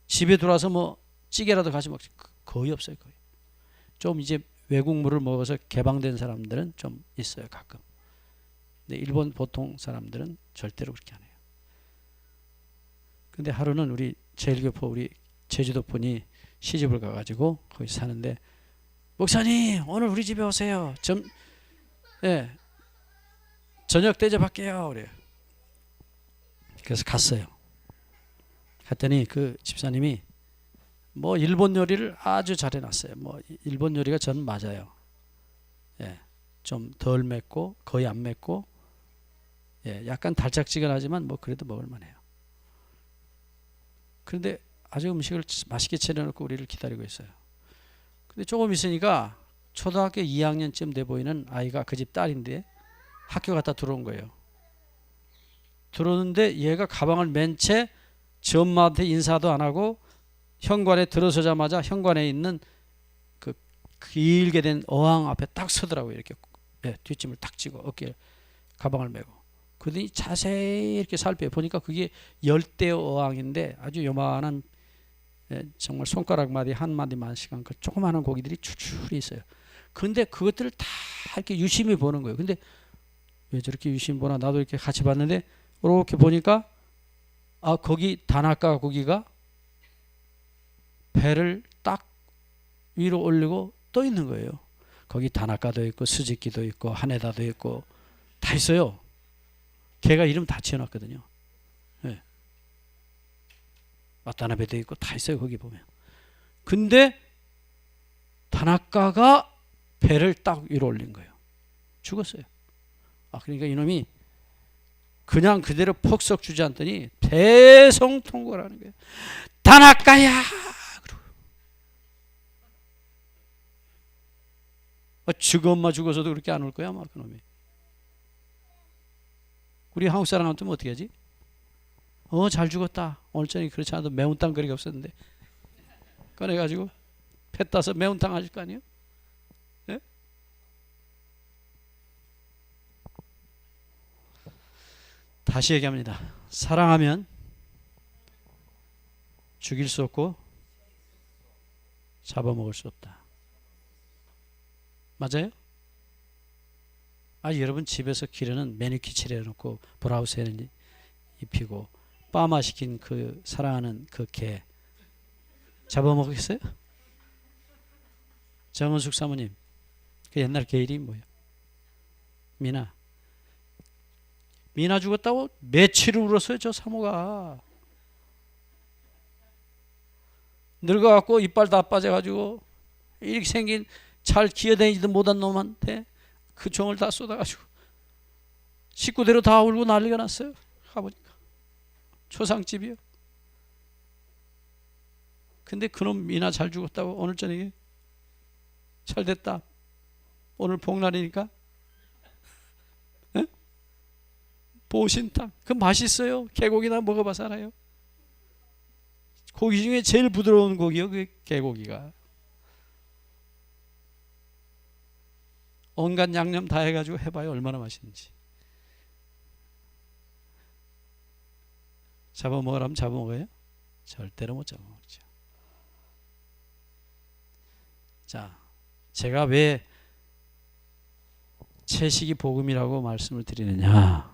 집에 들어와서 뭐 찌개라도 같이 먹지 거의 없어요. 거의. 좀 이제 외국물을 먹어서 개방된 사람들은 좀 있어요. 가끔. 근데 일본 보통 사람들은 절대로 그렇게 안 해요. 근데 하루는 우리 제일교포 우리 제주도 분이 시집을 가가지고 거기 사는데 목사님 오늘 우리 집에 오세요. 예, 저녁 대접할게요. 그래요. 그래서 갔어요. 갔더니 그 집사님이 뭐 일본 요리를 아주 잘해놨어요. 뭐 일본 요리가 저는 맞아요. 예, 좀 덜 맵고 거의 안 맵고 예, 약간 달짝지근하지만 뭐 그래도 먹을만해요. 그런데 아주 음식을 맛있게 차려놓고 우리를 기다리고 있어요. 근데 조금 있으니까 초등학교 2학년쯤 돼 보이는 아이가 그 집 딸인데 학교 갔다 들어온 거예요. 들어오는데 얘가 가방을 맨 채 지 엄마한테 인사도 안 하고 현관에 들어서자마자 현관에 있는 그 길게 된 어항 앞에 딱 서더라고요. 이렇게 예, 뒷짐을 딱 쥐고 어깨에 가방을 메고. 그러더니 자세히 이렇게 살펴 보니까 그게 열대 어항인데 아주 요만한 예, 정말 손가락 마디 한 마디만씩한 그 조그마한 고기들이 추출이 있어요. 근데 그것들을 다 이렇게 유심히 보는 거예요. 근데 왜 저렇게 유심히 보나 나도 이렇게 같이 봤는데 이렇게 보니까 아 거기 다나카 고기가 배를 딱 위로 올리고 떠 있는 거예요. 거기 다나카도 있고 스즈키도 있고 하네다도 있고 다 있어요. 걔가 이름 다 지어놨거든요. 네. 와타나베도 있고 다 있어요. 거기 보면. 근데 다나카가 배를 딱 위로 올린 거예요. 죽었어요. 아 그러니까 이놈이 그냥 그대로 퍽썩 주지 않더니 대성통곡을 하는 거예요. 다나카야. 엄마 죽어서도 그렇게 안 올 거야 아마 그놈이. 우리 한국 사람 같으면 어떻게 하지? 잘 죽었다. 오늘 저녁에 그렇지 않아도 매운탕 그릇이 없었는데 꺼내가지고 배 따서 매운탕 하실 거 아니에요? 네? 다시 얘기합니다. 사랑하면 죽일 수 없고 잡아먹을 수 없다. 맞아요? 여러분 집에서 기르는 매니큐 칠해놓고 브라우스 입히고 파마 시킨 그 사랑하는 그 개 잡아먹겠어요? 정은숙 사모님 그 옛날 개 이름이 뭐예요? 미나 죽었다고 며칠을 울었어요. 저 사모가 늙어갖고 이빨 다 빠져가지고 이렇게 생긴 잘 기어다니지도 못한 놈한테 그 종을 다 쏟아가지고 식구대로 다 울고 난리가 났어요. 가보니까 초상집이요. 근데 그놈 미나 잘 죽었다고 오늘 저녁에 잘 됐다. 오늘 복날이니까 에? 보신탕 그 맛있어요. 개고기나 먹어봐서 알아요. 고기 중에 제일 부드러운 고기요. 그 개고기가 온갖 양념 다 해가지고 해봐요. 얼마나 맛있는지. 잡아먹으라면 잡아먹어요? 절대로 못 잡아먹죠. 자, 제가 왜 채식이 복음이라고 말씀을 드리느냐.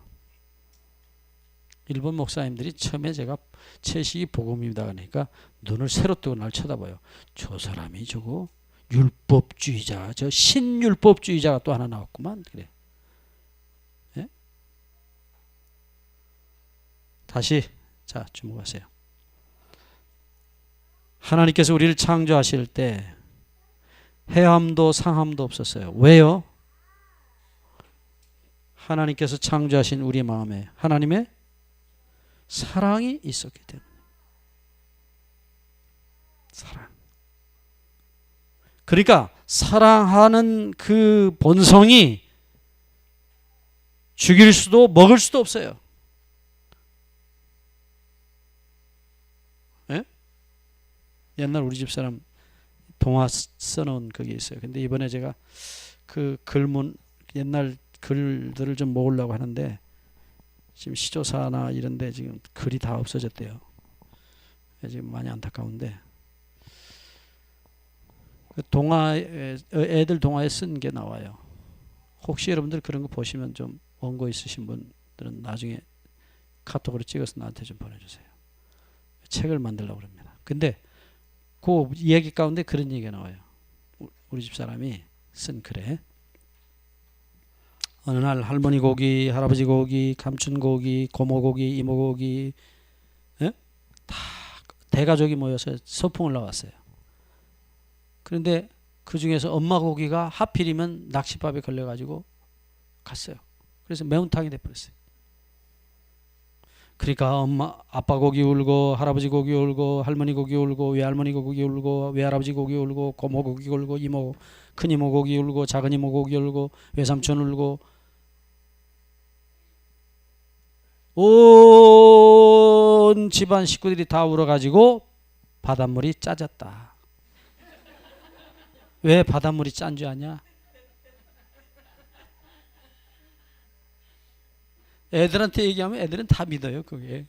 일본 목사님들이 처음에 제가 채식이 복음이다 그러니까 눈을 새로 뜨고 날 쳐다봐요. 저 사람이 저거 율법주의자, 저 신율법주의자가 또 하나 나왔구만. 그래. 예? 다시 자 주목하세요. 하나님께서 우리를 창조하실 때 해함도 상함도 없었어요. 왜요? 하나님께서 창조하신 우리 마음에 하나님의 사랑이 있었기 때문에. 사랑. 그러니까 사랑하는 그 본성이 죽일 수도 먹을 수도 없어요. 예? 옛날 우리 집사람 동화 써놓은 그게 있어요. 근데 이번에 제가 그 글문 옛날 글들을 좀 모으려고 하는데 지금 시조사나 이런데 지금 글이 다 없어졌대요. 지금 많이 안타까운데 그 동화 애들 동화에 쓴 게 나와요. 혹시 여러분들 그런 거 보시면 좀 원고 있으신 분들은 나중에 카톡으로 찍어서 나한테 좀 보내주세요. 책을 만들려고 합니다. 근데 그 이야기 가운데 그런 얘기가 나와요. 우리 집 사람이 쓴 글에 어느 날 할머니 고기, 할아버지 고기, 삼촌 고기, 고모 고기, 이모 고기 다 대가족이 모여서 소풍을 나왔어요. 그런데 그 중에서 엄마 고기가 하필이면 낚싯밥에 걸려가지고 갔어요. 그래서 매운탕이 돼버렸어요. 그러니까 아빠 고기 울고 할아버지 고기 울고 할머니 고기 울고 외할머니 고기 울고 외할아버지 고기 울고 고모 고기 울고 큰이모 고기 울고 작은이모 고기 울고 외삼촌 울고 온 집안 식구들이 다 울어가지고 바닷물이 짜졌다. 왜 바닷물이 짠 줄 아냐? 애들한테 얘기하면 애들은 다 믿어요. 그게.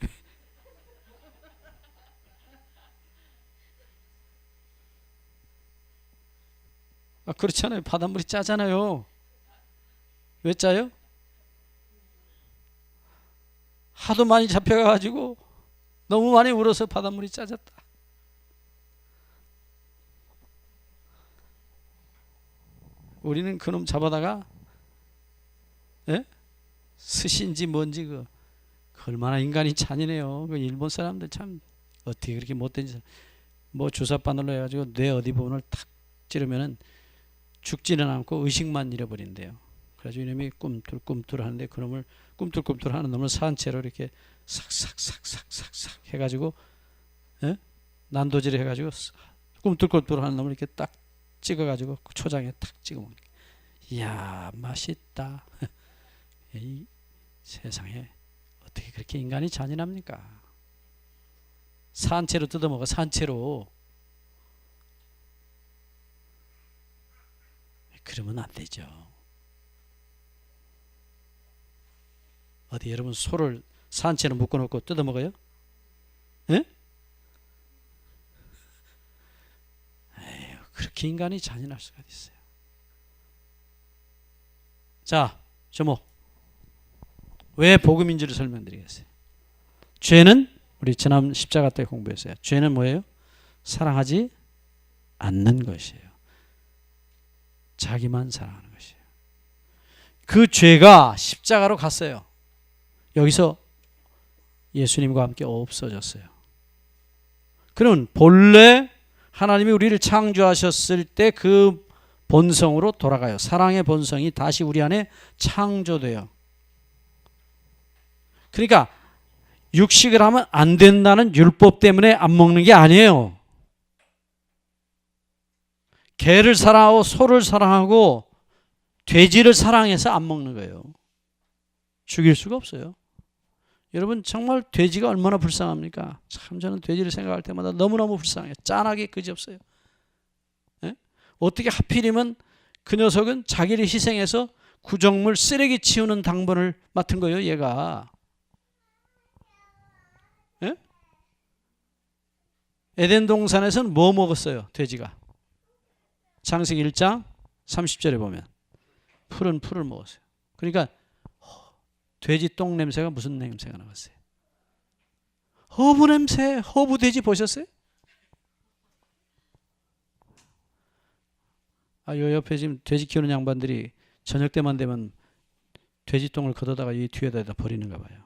그렇잖아요. 바닷물이 짜잖아요. 왜 짜요? 하도 많이 잡혀가지고 너무 많이 울어서 바닷물이 짜졌다. 우리는 그놈 잡아다가 스신지 뭔지 그 얼마나 인간이 잔인해요. 그 일본 사람들 참 어떻게 그렇게 못된지. 뭐 주사 바늘로 해가지고 뇌 어디 부분을 탁 찌르면은 죽지는 않고 의식만 잃어버린대요. 그래서 이놈이 꿈틀꿈틀 하는데 그놈을 꿈틀꿈틀 하는 놈을 산채로 이렇게 삭삭삭삭삭삭 해가지고 난도질 해가지고 꿈틀꿈틀 하는 놈을 이렇게 딱 찍어가지고 초장에 탁 찍어 먹는. 이야 맛있다. 이 세상에 어떻게 그렇게 인간이 잔인합니까? 산채로 뜯어먹어. 산채로. 그러면 안 되죠. 어디 여러분 소를 산채로 묶어놓고 뜯어먹어요? 예? 에휴, 그렇게 인간이 잔인할 수가 있어요. 자, 제목. 왜 복음인지를 설명드리겠어요. 죄는 우리 지난 십자가 때 공부했어요. 죄는 뭐예요? 사랑하지 않는 것이에요. 자기만 사랑하는 것이에요. 그 죄가 십자가로 갔어요. 여기서 예수님과 함께 없어졌어요. 그러면 본래 하나님이 우리를 창조하셨을 때 그 본성으로 돌아가요. 사랑의 본성이 다시 우리 안에 창조돼요. 그러니까 육식을 하면 안 된다는 율법 때문에 안 먹는 게 아니에요. 개를 사랑하고 소를 사랑하고 돼지를 사랑해서 안 먹는 거예요. 죽일 수가 없어요. 여러분 정말 돼지가 얼마나 불쌍합니까? 참 저는 돼지를 생각할 때마다 너무너무 불쌍해요. 짠하게 그지없어요. 어떻게 하필이면 그 녀석은 자기를 희생해서 구정물 쓰레기 치우는 당번을 맡은 거예요. 얘가. 예? 에덴 동산에서는 뭐 먹었어요? 돼지가. 창세기 1장 30절에 보면 푸른 풀을 먹었어요. 그러니까 돼지 똥 냄새가 무슨 냄새가 나갔어요? 허브 냄새. 허브 돼지 보셨어요? 요 옆에 지금 돼지 키우는 양반들이 저녁 때만 되면 돼지 똥을 걷어다가 이 뒤에다 버리는가 봐요.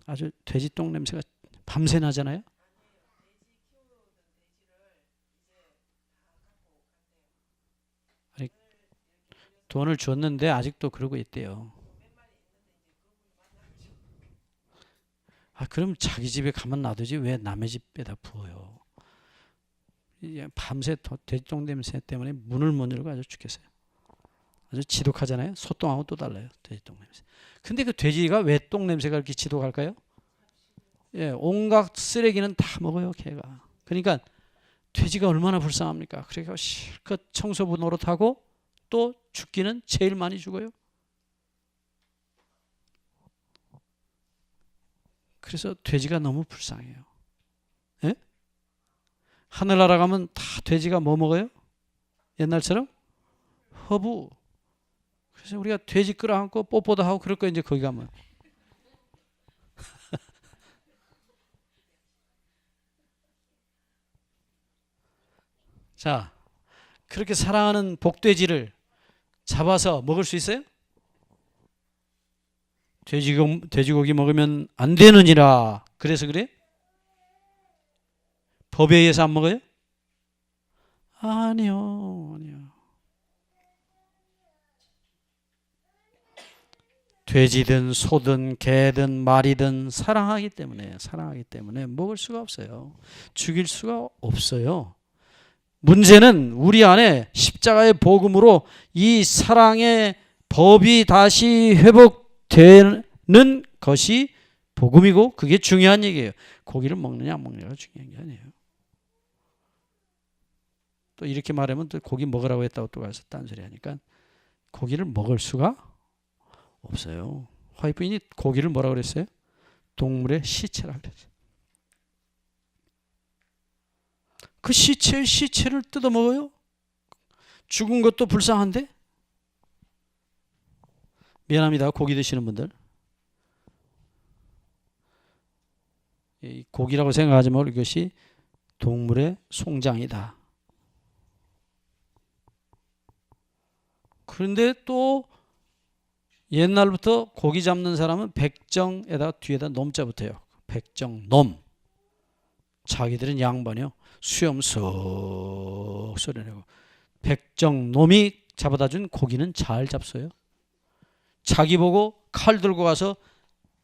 아주 돼지 똥 냄새가 밤새 나잖아요. 아니, 돈을 줬는데 아직도 그러고 있대요. 그럼 자기 집에 가만 놔두지 왜 남의 집에다 부어요? 밤새 돼지똥 냄새 때문에 문을 못 열고 아주 죽겠어요. 아주 지독하잖아요. 소똥하고 또 달라요. 돼지똥 냄새. 근데 그 돼지가 왜 똥 냄새가 이렇게 지독할까요? 예, 온갖 쓰레기는 다 먹어요, 걔가. 그러니까 돼지가 얼마나 불쌍합니까? 그러니까 실컷 청소부 노릇하고 또 죽기는 제일 많이 죽어요. 그래서 돼지가 너무 불쌍해요. 예? 하늘나라 가면 다 돼지가 뭐 먹어요? 옛날처럼 허브. 그래서 우리가 돼지 끌어안고 뽀뽀도 하고 그럴 거예요. 이제 거기 가면. 자, 그렇게 사랑하는 복돼지를 잡아서 먹을 수 있어요? 돼지고기 먹으면 안 되느니라. 그래서 그래? 법에 의해서 안 먹어요? 아니요. 돼지든 소든 개든 말이든 사랑하기 때문에 먹을 수가 없어요. 죽일 수가 없어요. 문제는 우리 안에 십자가의 복음으로 이 사랑의 법이 다시 회복되는 것이 복음이고 그게 중요한 얘기예요. 고기를 먹느냐 안 먹느냐가 중요한 게 아니에요. 또 이렇게 말하면 또 고기 먹으라고 했다고 또 가서 딴소리 하니까 고기를 먹을 수가 없어요. 화이트인이 고기를 뭐라고 그랬어요? 동물의 시체라 그랬어요. 그 시체를 뜯어 먹어요? 죽은 것도 불쌍한데? 미안합니다. 고기 드시는 분들. 고기라고 생각하지 말고 이것이 동물의 송장이다. 그런데 또 옛날부터 고기 잡는 사람은 백정에다 뒤에다 놈자 붙어요. 백정놈. 자기들은 양반이요. 수염 쏙 쏘려내고 백정놈이 잡아다 준 고기는 잘 잡숴요. 자기 보고 칼 들고 가서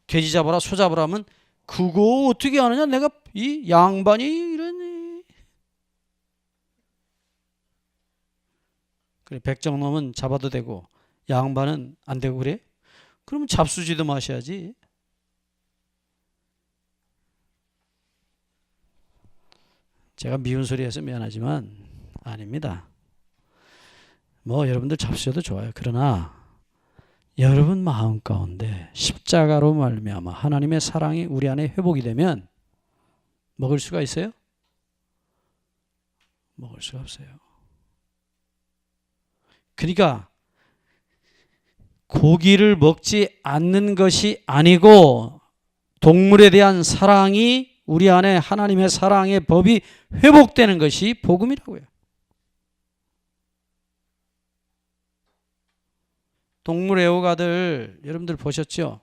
돼지 잡아라 소 잡으라 하면 그거 어떻게 하느냐 내가 이 양반이 이러니. 그래 백정놈은 잡아도 되고 양반은 안 되고 그래? 그러면 잡수지도 마셔야지. 제가 미운 소리 해서 미안하지만 아닙니다. 뭐 여러분들 잡수셔도 좋아요. 그러나 여러분 마음 가운데 십자가로 말미암아 하나님의 사랑이 우리 안에 회복이 되면 먹을 수가 있어요? 먹을 수가 없어요. 그러니까 고기를 먹지 않는 것이 아니고 동물에 대한 사랑이 우리 안에 하나님의 사랑의 법이 회복되는 것이 복음이라고요. 동물 애호가들 여러분들 보셨죠?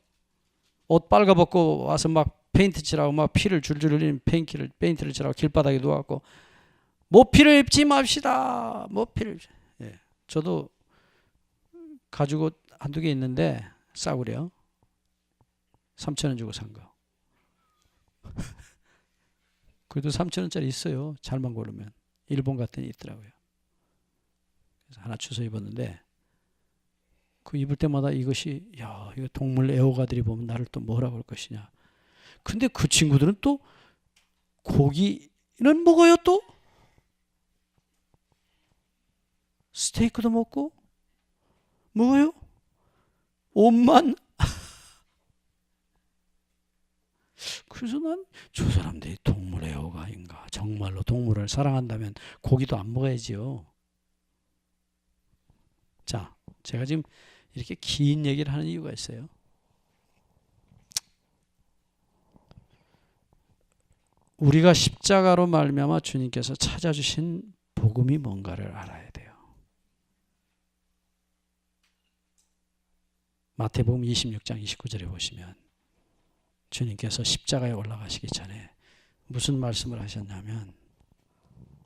옷 빨가벗고 와서 막 페인트 칠하고 막 피를 줄줄 흘리는 페인트를 칠하고 길바닥에 누워갖고 모피를 입지 맙시다. 모피를. 예. 저도 가죽 옷 한두 개 있는데 싸구려 3,000원 주고 산 거. 그래도 3,000원짜리 있어요. 잘만 고르면. 일본 같은 데 있더라고요. 그래서 하나 주워 입었는데 그 입을 때마다 이것이 야 이거 동물 애호가들이 보면 나를 또 뭐라고 할 것이냐. 근데 그 친구들은 또 고기는 먹어요 또. 스테이크도 먹고 먹어요. 옷만. 그래서 난 저 사람들이 동물 애호가 아닌가. 정말로 동물을 사랑한다면 고기도 안 먹어야지요. 자, 제가 지금 이렇게 긴 얘기를 하는 이유가 있어요. 우리가 십자가로 말미암아 주님께서 찾아주신 복음이 뭔가를 알아야 돼요. 마태복음 26장 29절에 보시면 주님께서 십자가에 올라가시기 전에 무슨 말씀을 하셨냐면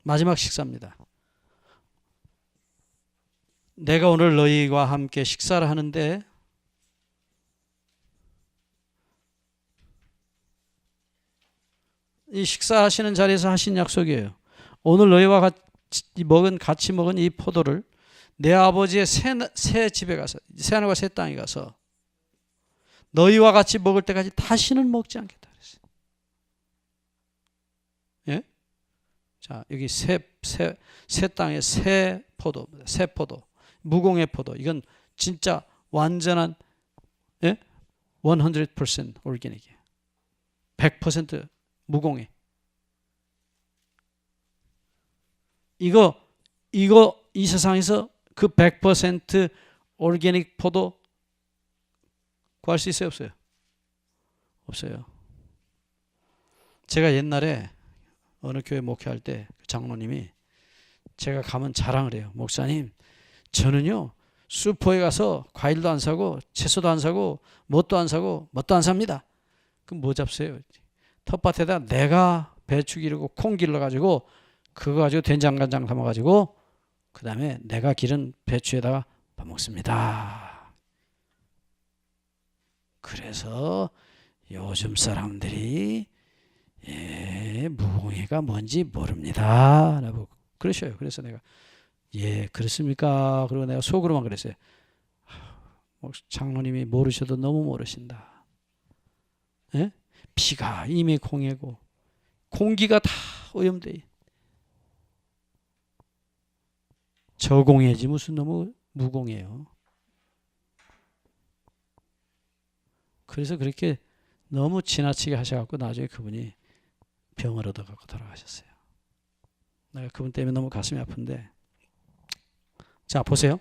마지막 식사입니다. 내가 오늘 너희와 함께 식사를 하는데 이 식사하시는 자리에서 하신 약속이에요. 오늘 너희와 같이 먹은 이 포도를 내 아버지의 새 집에 가서, 새 하늘과 새 땅에 가서 너희와 같이 먹을 때까지 다시는 먹지 않겠다 그랬어요. 예? 자, 여기 새 땅의 새 포도, 무공의 포도. 이건 진짜 완전한 100% 올게닉이에요. 100% 무공해. 이 세상에서 그 100% 올게닉 포도 구할 수 있어요, 없어요? 없어요. 제가 옛날에 어느 교회 목회할 때 장로님이 제가 가면 자랑을 해요. 목사님, 저는요 슈퍼에 가서 과일도 안 사고 채소도 안 사고 뭣도 안 삽니다. 그럼 뭐 잡수요? 텃밭에다 내가 배추 기르고 콩 길러가지고 그거 가지고 된장간장 담아가지고 그 다음에 내가 기른 배추에다가 밥 먹습니다. 그래서 요즘 사람들이 무공해가 뭔지 모릅니다 라고 그러셔요. 그래서 내가 그렇습니까? 그리고 내가 속으로만 그랬어요. 장로님이 모르셔도 너무 모르신다. 예? 피가 이미 공해고 공기가 다 오염돼. 저공해지 무슨 너무 무공해요. 그래서 그렇게 너무 지나치게 하셔갖고 나중에 그분이 병을 얻어갖고 돌아가셨어요. 내가 그분 때문에 너무 가슴이 아픈데, 자 보세요.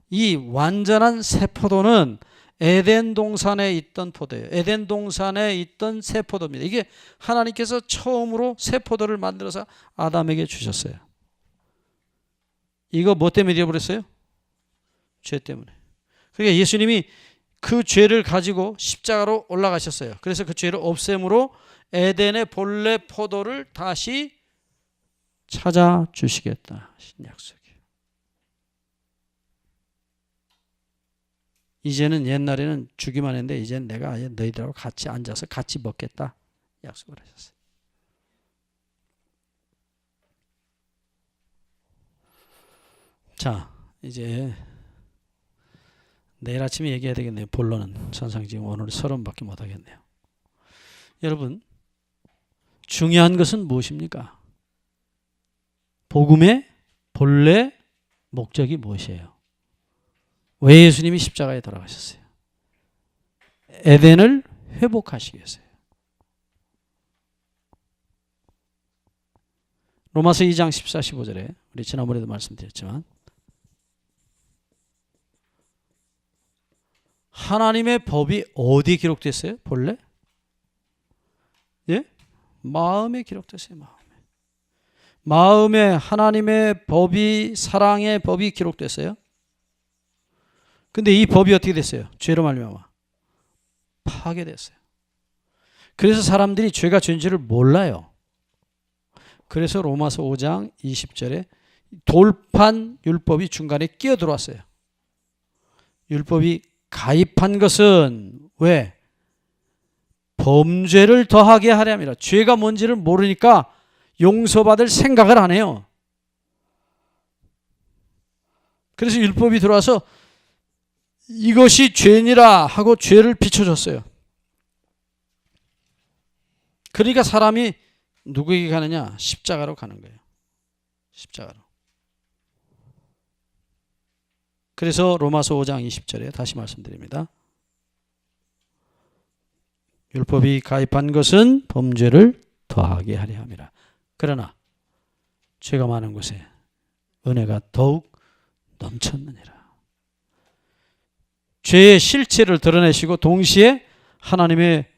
이 완전한 새 포도는 에덴 동산에 있던 포도예요. 에덴 동산에 있던 새 포도입니다. 이게 하나님께서 처음으로 새 포도를 만들어서 아담에게 주셨어요. 이거 뭐 때문에 잃어버렸어요? 죄 때문에. 그러니까 예수님이 그 죄를 가지고 십자가로 올라가셨어요. 그래서 그 죄를 없앰으로 에덴의 본래 포도를 다시 찾아주시겠다 하신 약속이에요. 이제는 옛날에는 주기만 했는데 이제는 내가 너희들하고 같이 앉아서 같이 먹겠다 약속을 하셨어요. 자, 이제 내일 아침에 얘기해야 되겠네요. 본론은 천상 지금 오늘 30밖에 못 하겠네요. 여러분, 중요한 것은 무엇입니까? 복음의 본래 목적이 무엇이에요? 왜 예수님이 십자가에 돌아가셨어요? 에덴을 회복하시기 위해서요. 로마서 2장 14, 15절에 우리 지난번에도 말씀드렸지만 하나님의 법이 어디에 기록됐어요? 본래? 예? 마음에 기록됐어요. 마음에 하나님의 법이, 사랑의 법이 기록됐어요. 근데 이 법이 어떻게 됐어요? 죄로 말미암아 파괴됐어요. 그래서 사람들이 죄가 죄인지를 몰라요. 그래서 로마서 5장 20절에 돌판 율법이 중간에 끼어들어왔어요. 율법이 가입한 것은 왜? 범죄를 더하게 하려 함이라. 죄가 뭔지를 모르니까 용서받을 생각을 안 해요. 그래서 율법이 들어와서 이것이 죄니라 하고 죄를 비춰줬어요. 그러니까 사람이 누구에게 가느냐? 십자가로 가는 거예요. 십자가로. 그래서 로마서 5장 20절에 다시 말씀드립니다. 율법이 가입한 것은 범죄를 더하게 하려 함이라. 그러나 죄가 많은 곳에 은혜가 더욱 넘쳤느니라. 죄의 실체를 드러내시고 동시에 하나님의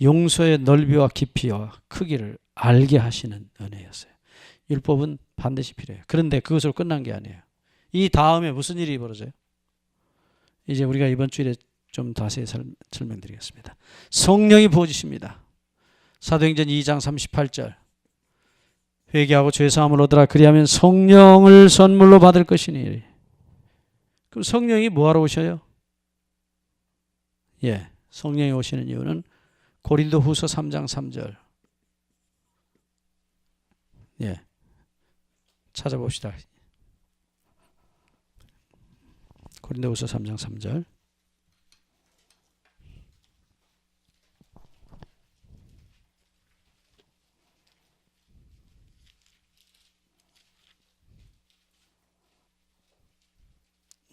용서의 넓이와 깊이와 크기를 알게 하시는 은혜였어요. 율법은 반드시 필요해요. 그런데 그것으로 끝난 게 아니에요. 이 다음에 무슨 일이 벌어져요? 이제 우리가 이번 주일에 좀 자세히 설명드리겠습니다. 성령이 부어주십니다. 사도행전 2장 38절 회개하고 죄사함을 얻으라. 그리하면 성령을 선물로 받을 것이니. 그럼 성령이 뭐하러 오셔요? 성령이 오시는 이유는 고린도후서 3장 3절 찾아봅시다. 고린도후서 3장 3절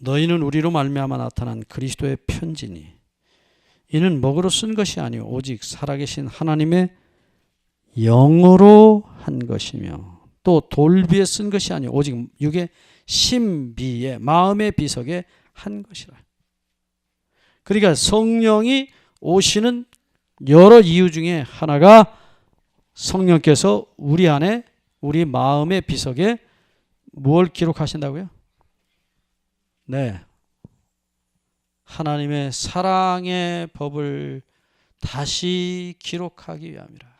너희는 우리로 말미암아 나타난 그리스도의 편지니 이는 먹으로 쓴 것이 아니오 오직 살아계신 하나님의 영으로 한 것이며 또 돌비에 쓴 것이 아니오 오직 육의 신비에 마음의 비석에 한 것이라. 그러니까 성령이 오시는 여러 이유 중에 하나가 성령께서 우리 안에 우리 마음의 비석에 무엇을 기록하신다고요? 하나님의 사랑의 법을 다시 기록하기 위함이라.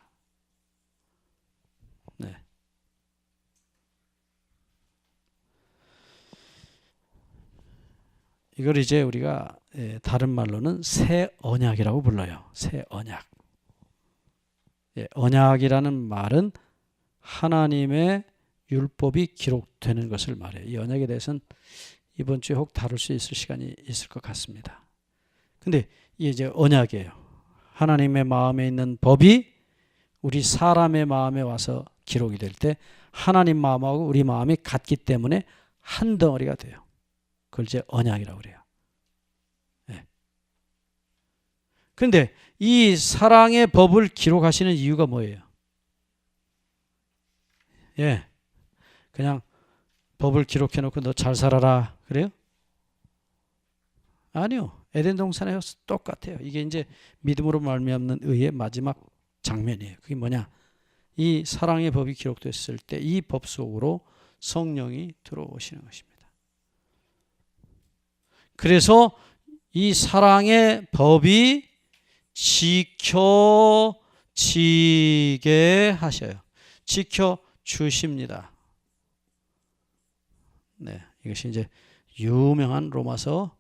이걸 이제 우리가 다른 말로는 새 언약이라고 불러요. 새 언약. 언약이라는 말은 하나님의 율법이 기록되는 것을 말해요. 이 언약에 대해서는 이번 주에 혹 다룰 수 있을 시간이 있을 것 같습니다. 근데 이게 이제 언약이에요. 하나님의 마음에 있는 법이 우리 사람의 마음에 와서 기록이 될 때 하나님 마음하고 우리 마음이 같기 때문에 한 덩어리가 돼요. 그걸 이제 언약이라고 그래요. 그런데 이 사랑의 법을 기록하시는 이유가 뭐예요? 그냥 법을 기록해 놓고 너 잘 살아라 그래요? 아니요. 에덴 동산에 똑같아요. 이게 이제 믿음으로 말미암는 의의 마지막 장면이에요. 그게 뭐냐? 이 사랑의 법이 기록됐을 때 이 법 속으로 성령이 들어오시는 것입니다. 그래서 이 사랑의 법이 지켜지게 하셔요. 지켜주십니다. 이것이 이제 유명한 로마서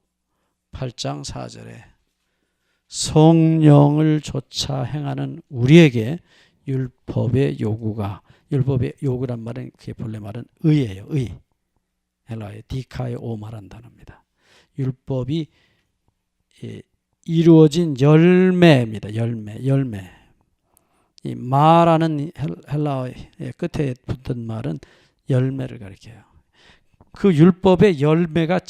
8장 4절에 성령을 좇아 행하는 우리에게 율법의 요구가 율법의 요구란 말은 그게 본래 말은 의예요. 의. 헬라어의 디카에 오 말한 단어입니다. 율법이 이루어진 열매입니다. 열매. 이 마라는 헬라어의 끝에 붙은 말은 열매를 가리켜요. 그 율법의 열매가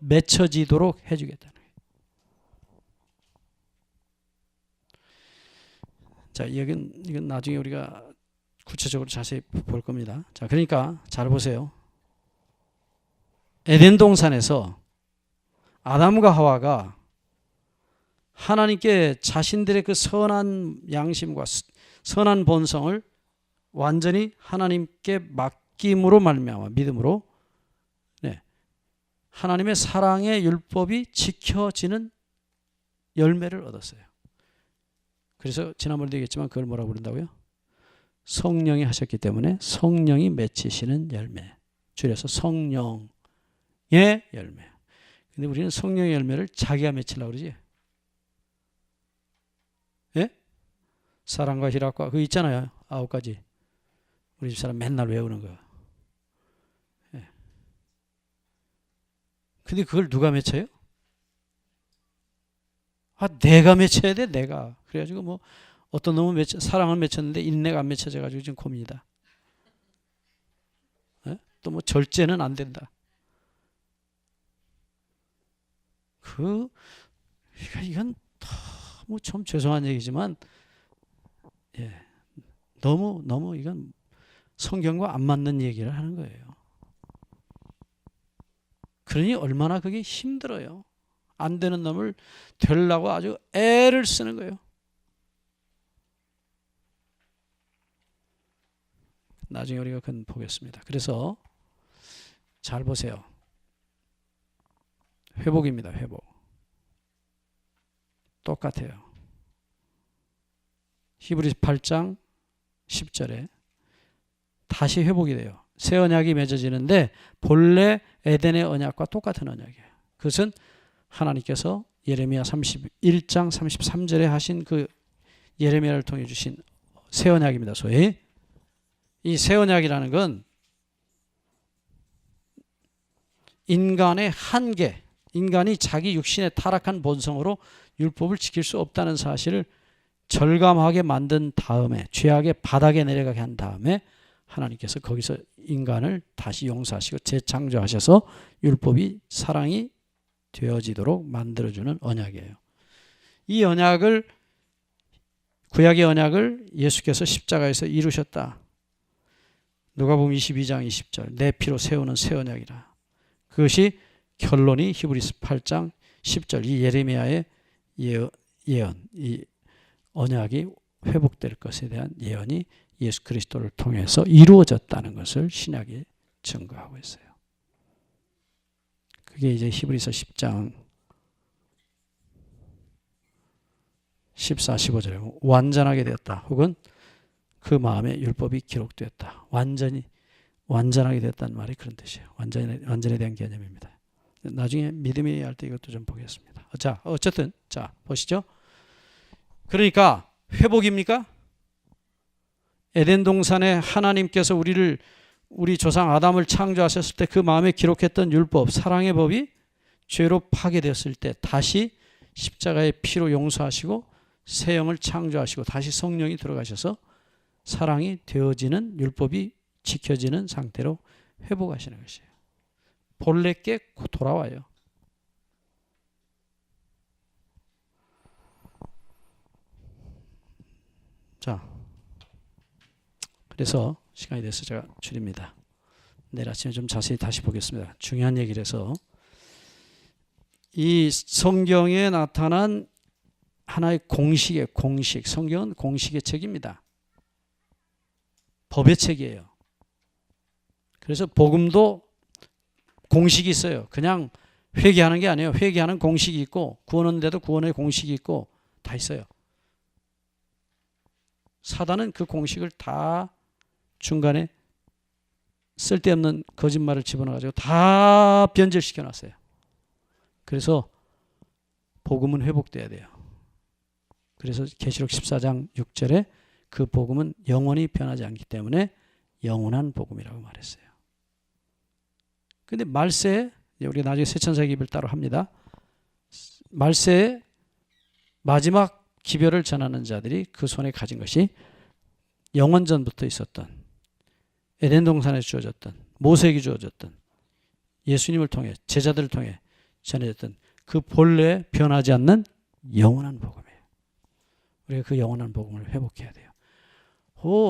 맺혀지도록 해주겠다는 거예요. 자, 이건 나중에 우리가 구체적으로 자세히 볼 겁니다. 자, 그러니까 잘 보세요. 에덴 동산에서 아담과 하와가 하나님께 자신들의 그 선한 양심과 선한 본성을 완전히 하나님께 맡김으로 말미암아 믿음으로 하나님의 사랑의 율법이 지켜지는 열매를 얻었어요. 그래서 지난번에도 얘기했지만 그걸 뭐라고 부른다고요? 성령이 하셨기 때문에 성령이 맺히시는 열매. 줄여서 성령의 열매. 근데 우리는 성령의 열매를 자기가 맺히려고 그러지. 사랑과 희락과 그거 있잖아요. 9가지. 우리 집사람 맨날 외우는 거. 근데 그걸 누가 맺혀요? 내가 맺혀야 돼, 내가. 그래가지고 뭐 어떤 놈은 사랑을 맺혔는데 인내가 안 맺혀져가지고 지금 고민이다. 또 뭐 절제는 안 된다. 이건 너무 좀 죄송한 얘기지만, 너무 이건 성경과 안 맞는 얘기를 하는 거예요. 그러니 얼마나 그게 힘들어요. 안 되는 놈을 되려고 아주 애를 쓰는 거예요. 나중에 우리가 그건 보겠습니다. 그래서 잘 보세요. 회복입니다. 회복. 똑같아요. 히브리서 8장 10절에 다시 회복이 돼요. 새 언약이 맺어지는데 본래 에덴의 언약과 똑같은 언약이에요. 그것은 하나님께서 예레미야 31장 33절에 하신 그 예레미야를 통해 주신 새 언약입니다. 소위 이 새 언약이라는 건 인간의 한계, 인간이 자기 육신의 타락한 본성으로 율법을 지킬 수 없다는 사실을 절감하게 만든 다음에, 죄악의 바닥에 내려가게 한 다음에 하나님께서 거기서 인간을 다시 용서하시고 재창조하셔서 율법이 사랑이 되어지도록 만들어주는 언약이에요. 이 언약을, 구약의 언약을 예수께서 십자가에서 이루셨다. 누가복음 22장 20절, 내 피로 세우는 새 언약이라. 그것이 결론이 히브리서 8장 10절, 이 예레미야의 예언, 이 언약이 회복될 것에 대한 예언이 예수 그리스도를 통해서 이루어졌다는 것을 신약이 증거하고 있어요. 그게 이제 히브리서 10장 14, 15절에 완전하게 되었다. 혹은 그 마음에 율법이 기록되었다. 완전하게 되었다는 말이 그런 뜻이에요. 완전에 대한 개념입니다. 나중에 믿음이 할 때 이것도 좀 보겠습니다. 자, 어쨌든 자 보시죠. 그러니까 회복입니까? 에덴 동산에 하나님께서 우리 조상 아담을 창조하셨을 때 그 마음에 기록했던 율법, 사랑의 법이 죄로 파괴되었을 때 다시 십자가의 피로 용서하시고 새 영을 창조하시고 다시 성령이 들어가셔서 사랑이 되어지는, 율법이 지켜지는 상태로 회복하시는 것이에요. 본래께 돌아와요. 자, 그래서 시간이 돼서 제가 줄입니다. 내일 아침에 좀 자세히 다시 보겠습니다. 중요한 얘기를 해서 이 성경에 나타난 하나의 공식, 성경은 공식의 책입니다. 법의 책이에요. 그래서 복음도 공식이 있어요. 그냥 회개하는 게 아니에요. 회개하는 공식이 있고 구원하는데도 구원의 공식이 있고 다 있어요. 사단은 그 공식을 다 중간에 쓸데없는 거짓말을 집어넣어가지고 다 변질시켜 놨어요. 그래서 복음은 회복돼야 돼요. 그래서 계시록 14장 6절에 그 복음은 영원히 변하지 않기 때문에 영원한 복음이라고 말했어요. 근데 말세에, 우리가 나중에 세천사 기별 따로 합니다. 말세에 마지막 기별을 전하는 자들이 그 손에 가진 것이 영원전부터 있었던, 에덴 동산에 주어졌던, 모세에게 주어졌던, 예수님을 통해, 제자들을 통해 전해졌던 그 본래 변하지 않는 영원한 복음이에요. 우리가 그 영원한 복음을 회복해야 돼요.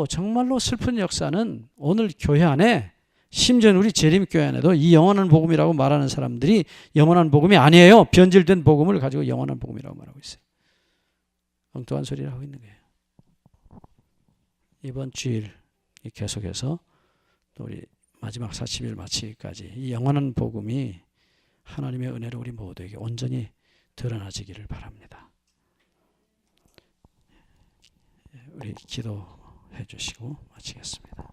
정말로 슬픈 역사는 오늘 교회 안에, 심지어 우리 재림교회 안에도 이 영원한 복음이라고 말하는 사람들이 영원한 복음이 아니에요. 변질된 복음을 가지고 영원한 복음이라고 말하고 있어요. 엉뚱한 소리를 하고 있는 거예요. 이번 주일 계속해서 또 우리 마지막 40일 마치기까지 이 영원한 복음이 하나님의 은혜로 우리 모두에게 온전히 드러나지기를 바랍니다. 우리 기도해 주시고 마치겠습니다.